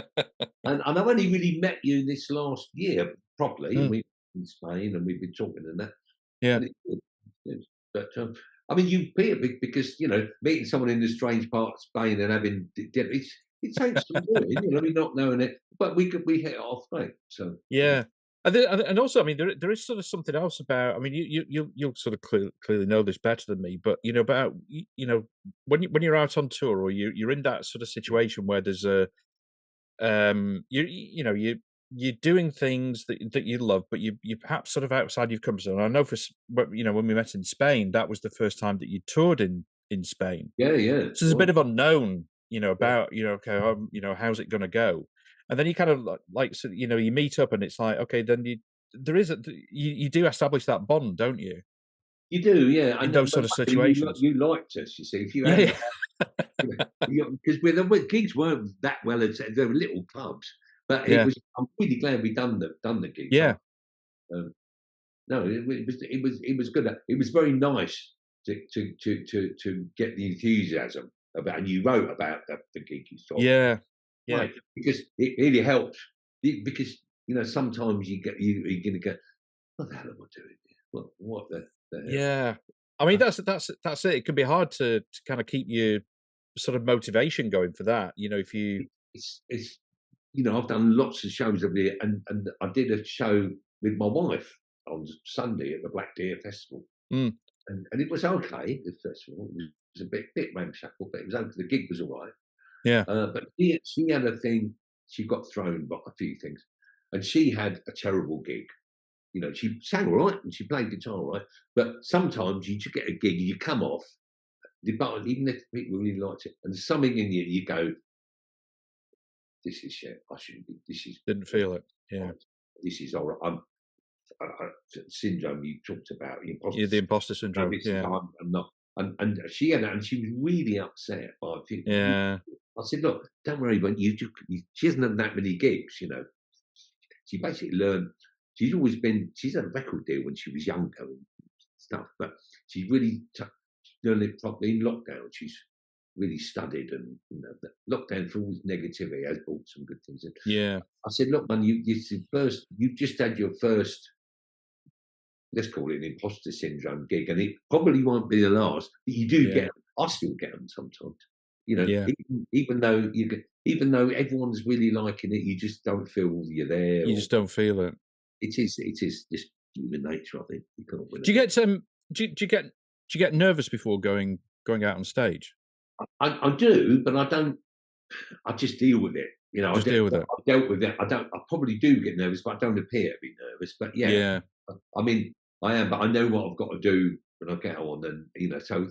And I've only really met you this last year properly, and Mm, we in Spain, and we've been talking and that, yeah, and it's good. It's good. But I mean, you Peter, because you know, meeting someone in a strange part of Spain and having it takes some doing, you know, not knowing it, but we hit it off great. So you know, yeah. And also, I mean, there is sort of something else about. I mean, you'll sort of clearly know this better than me, but you know about you know when you're out on tour or you're in that sort of situation where there's a you know you're doing things that you love, but you perhaps sort of outside your comfort zone. I know you know when we met in Spain, that was the first time that you toured in Spain, yeah, yeah, so there's a well, bit of unknown, you know, yeah. about, you know, okay, you know, how's it going to go? And then you kind of like, so, you know, you meet up and it's like, okay, then there is you do establish that bond, don't you? You do, yeah, In and those but sort of luckily situations. you liked us, you see. If you Yeah, hadn't, yeah, you know, because the gigs weren't that well, they were little clubs, but it yeah, was. I'm really glad we done the gigs. yeah, Um, no, it was good. It was very nice to get the enthusiasm about, and you wrote about the gig you saw, yeah, yeah, right? Because it really helped. Because you know sometimes you're going to go, what the hell am I doing here? What the hell? yeah. I mean, that's it. It can be hard to kind of keep your sort of motivation going for that. You know, if you, It's you know, I've done lots of shows over here, and I did a show with my wife on Sunday at the Black Deer Festival, mm, and it was okay. The festival it was a bit ramshackle, but it was okay. The gig was all right. yeah, But she had a thing. She got thrown by a few things, and she had a terrible gig. You know, she sang all right and she played guitar all right, but sometimes you just get a gig and you come off the button, even if people really liked it, and there's something in you, you go, this is shit. I shouldn't be. This is Didn't feel it. Yeah. This is all right. Syndrome you talked about, the imposter. Yeah, the imposter syndrome. Yeah. I'm not. And she had that, and she was really upset by a few. Yeah. I said, look, don't worry, but she hasn't done that many gigs, you know. She basically learned. She's had a record deal when she was younger and stuff, but she really learned it properly in lockdown. She's really studied, and you know, the lockdown for all negativity has brought some good things in. Yeah. I said, look, man, you've just had your first, let's call it an imposter syndrome gig, and it probably won't be the last, but you do get them. I still get them sometimes. You know, even though everyone's really liking it, you just don't feel you're there. You just don't feel it. It is just human nature, I think. You can't win it. Do you get nervous before going out on stage? I do, but I don't. I just deal with it. You know, deal with it. I've dealt with it. I probably do get nervous, but I don't appear to be nervous. But yeah. I mean, I am, but I know what I've got to do when I get on, and you know, so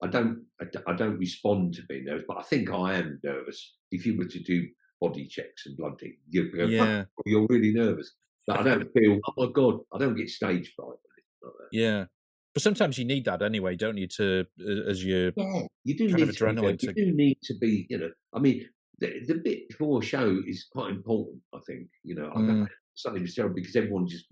I don't respond to being nervous, but I think I am nervous. If you were to do body checks and blood taking, you'd go, you're really nervous. But I don't feel, oh my God, I don't get stage fright. Like that. Yeah. But sometimes you need that anyway, don't you? To as you you do need adrenaline. You do need to be, you know. I mean, the bit before a show is quite important. I think, you know. Something was terrible because everyone just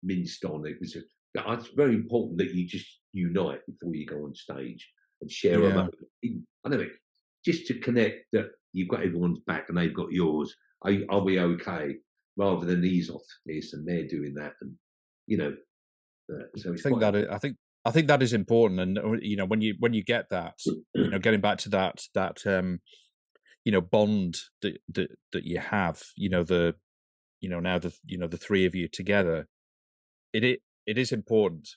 minced on it. It's very important that you just unite before you go on stage and share a moment. I know it, just to connect that you've got everyone's back and they've got yours. Are we okay? Rather than he's off this and they're doing that, and you know. So I think that is important, and you know, when you get that, you know, getting back to that you know, bond that you have, you know, now the three of you together, it is important,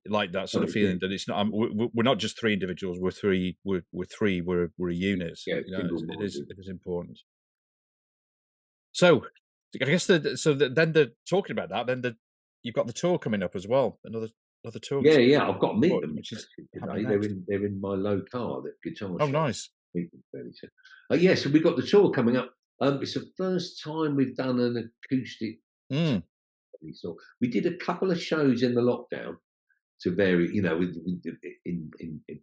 like that sort of feeling that it's not we're not just three individuals, we're a unit. Yeah, you know, it is important. So I guess then the talking about that, then you've got the tour coming up as well. Another tour. Yeah. I've got to meet them today. They're in my low car. That guitar. Oh, nice. So we've got the tour coming up. It's the first time we've done an acoustic. So we did a couple of shows in the lockdown to vary. You know, in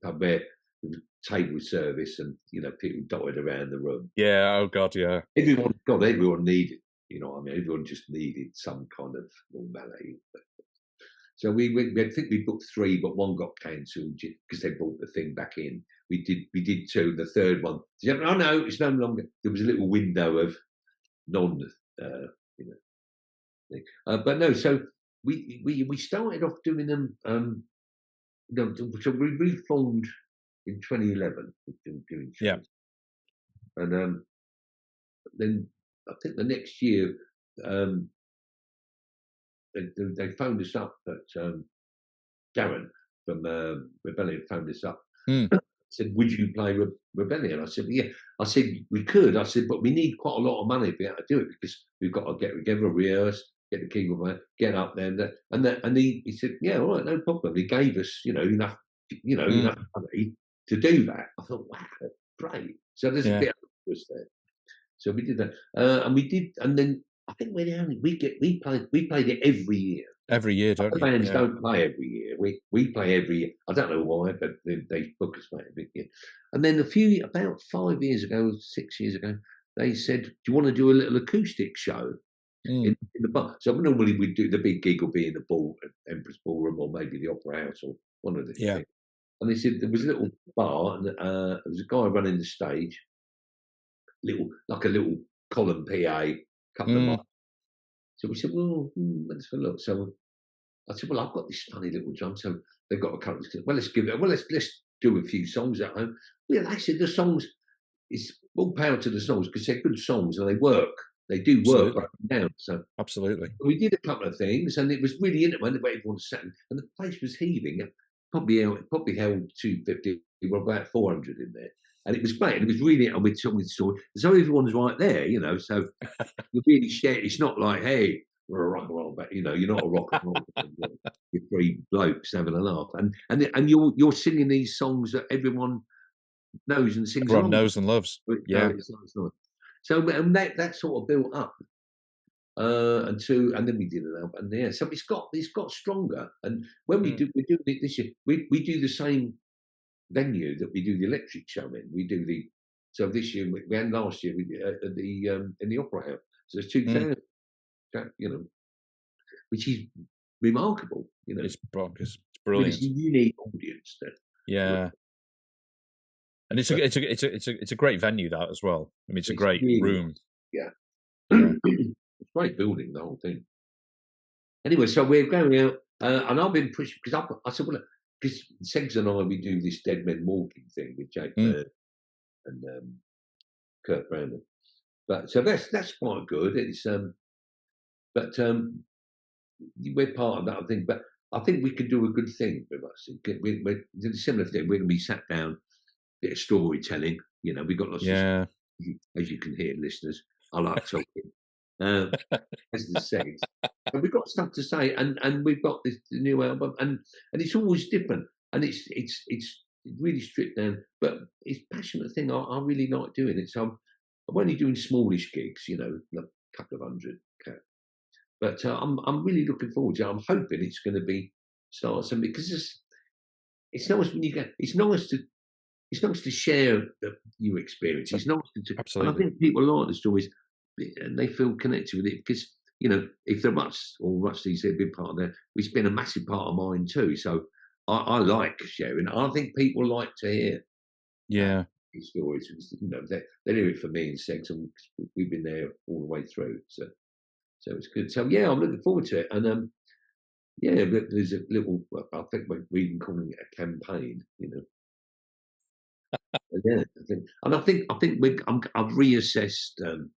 pub where there was table service and you know people dotted around the room. Yeah. Oh God. Yeah. Everyone needed. You know what I mean? Everyone just needed some kind of normality. So I think we booked 3, but 1 got cancelled because they brought the thing back in. We did 2. The third one, oh no, it's no longer. There was a little window of non, you know, thing. But no. So we started off doing them. So we reformed in 2011. Doing shows. And then. I think the next year they phoned us up at Darren from Rebellion phoned us up. Said, would you play Rebellion? I said, yeah. I said, we could. I said, but we need quite a lot of money to be able to do it because we've got to get together, rehearse, get the keyboard, get up there, and he said, yeah, all right, no problem. He gave us, enough money to do that. I thought, wow, great. So there's a bit of us there. So we did that, and then I think we played it every year. Every year, don't you? Bands don't play every year. We play every year. I don't know why, but they book us every year. And then about 5 years ago, 6 years ago, they said, "Do you want to do a little acoustic show in the bar?" So normally we'd do the big gig will be in the Empress Ballroom or maybe the Opera House or one of the things. And they said there was a little bar and there was a guy running the stage. Like a little column PA, couple of mics. So we said, well, let's have a look. So I said, well, I've got this funny little drum. So they've got a couple of, well, let's give it, well, let's do a few songs at home. Well, I said, the songs, it's all power to the songs because they're good songs and they work. They do work right now. So absolutely. We did a couple of things and it was really intimate. Everyone sat and the place was heaving. It probably held 250, well, about 400 in there. And it was great. And it was really, and we told the story. So everyone's right there, so you really share. It's not like, hey, we're a rock and roll band. You know, you're not a rock and roll band. You're three blokes having a laugh, and you're singing these songs that everyone knows and sings Everyone along knows and loves. with. Yeah. It's nice. So and that sort of built up. And then we did an album, and yeah, so it's got stronger. And when we're doing it this year, we do the same venue that we do the electric show in. We do so this year and last year we at in the Opera House. So it's 2,000, you know, which is remarkable. You know, It's bonkers. It's brilliant. It's a unique audience. Yeah. And it's a great venue, that as well. I mean, it's a great really, room. Yeah. It's a great building, the whole thing. Anyway, so we're going out, and I've been pushing because I said, well, because Segs and I, we do this Dead Men Walking thing with Jake Bird and Kurt Brandon. But so that's quite good. It's but we're part of that, I think. But I think we could do a good thing with us. We're doing a similar thing. We're going to be sat down, bit of storytelling. You know, we've got lots of, as you can hear, listeners. I like talking. As the Segs, and we've got stuff to say, and we've got this new album, and it's always different, and it's really stripped down, but it's a passionate thing. I really like doing it. So I'm only doing smallish gigs, you know, a couple of hundred, but I'm really looking forward to it. I'm hoping it's going to be start something, because it's nice when you get. It's nice to share your experience. It's nice to, absolutely. And I think people like the stories, and they feel connected with it, because, you know, if the Ruts or Rutsties, they're a big part of that, it's been a massive part of mine too. So I like sharing. I think people like to hear these stories. You know, they do it for me and Segs, and we've been there all the way through. So it's good. So yeah, I'm looking forward to it. And yeah, there's a little, I think we're even calling it a campaign, you know. Yeah, I think I've reassessed. I'm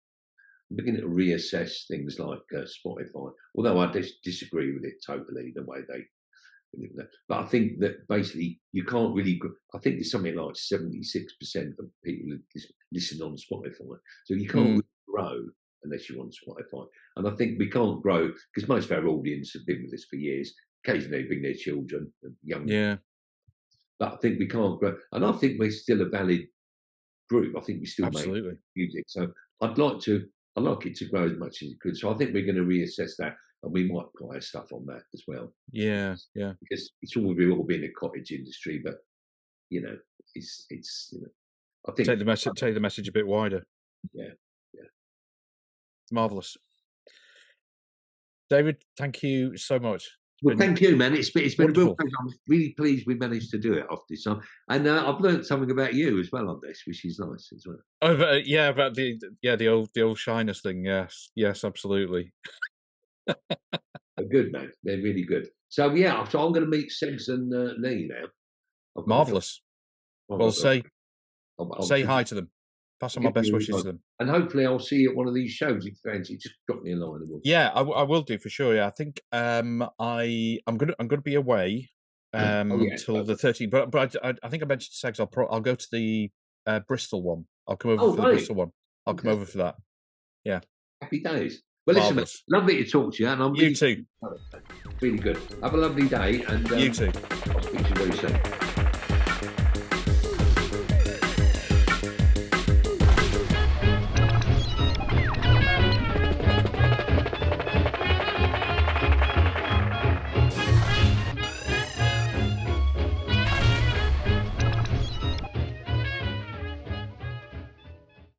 beginning to reassess things like Spotify, although I disagree with it totally, the way they. But I think that basically you can't really. I think there's something like 76% of people listen on Spotify, so you can't really grow unless you're on Spotify. And I think we can't grow because most of our audience have been with us for years. Occasionally, they bring their children, young. Yeah. But I think we can't grow, and I think we're still a valid group. I think we still make music. So I'd like it to grow as much as it could. So I think we're going to reassess that, and we might apply stuff on that as well. Yeah. Because it's all been a cottage industry, but you know, it's you know, I think take the message a bit wider. Yeah. It's marvelous. David, thank you so much. Well, thank you, man. It's been a real pleasure. I'm really pleased we managed to do it off this time, and I've learned something about you as well on this, which is nice as well. Oh, about the old shyness thing. Yes, absolutely. They're good, man. They're really good. So yeah, so I'm going to meet Segs and Lee now. Marvelous. Well, say hi to them. Pass on my best wishes to them. And hopefully I'll see you at one of these shows if you fancy. Just drop me a line. Yeah, I will do for sure. Yeah, I think I'm gonna be away until the 13th. But I think I mentioned to Segs I'll go to the Bristol one. I'll come over for the Bristol one. I'll come over for that. Yeah. Happy days. Well, listen, mate, lovely to talk to you, and I'm you too. Really good. Have a lovely day, and you too. I'll speak to you very soon.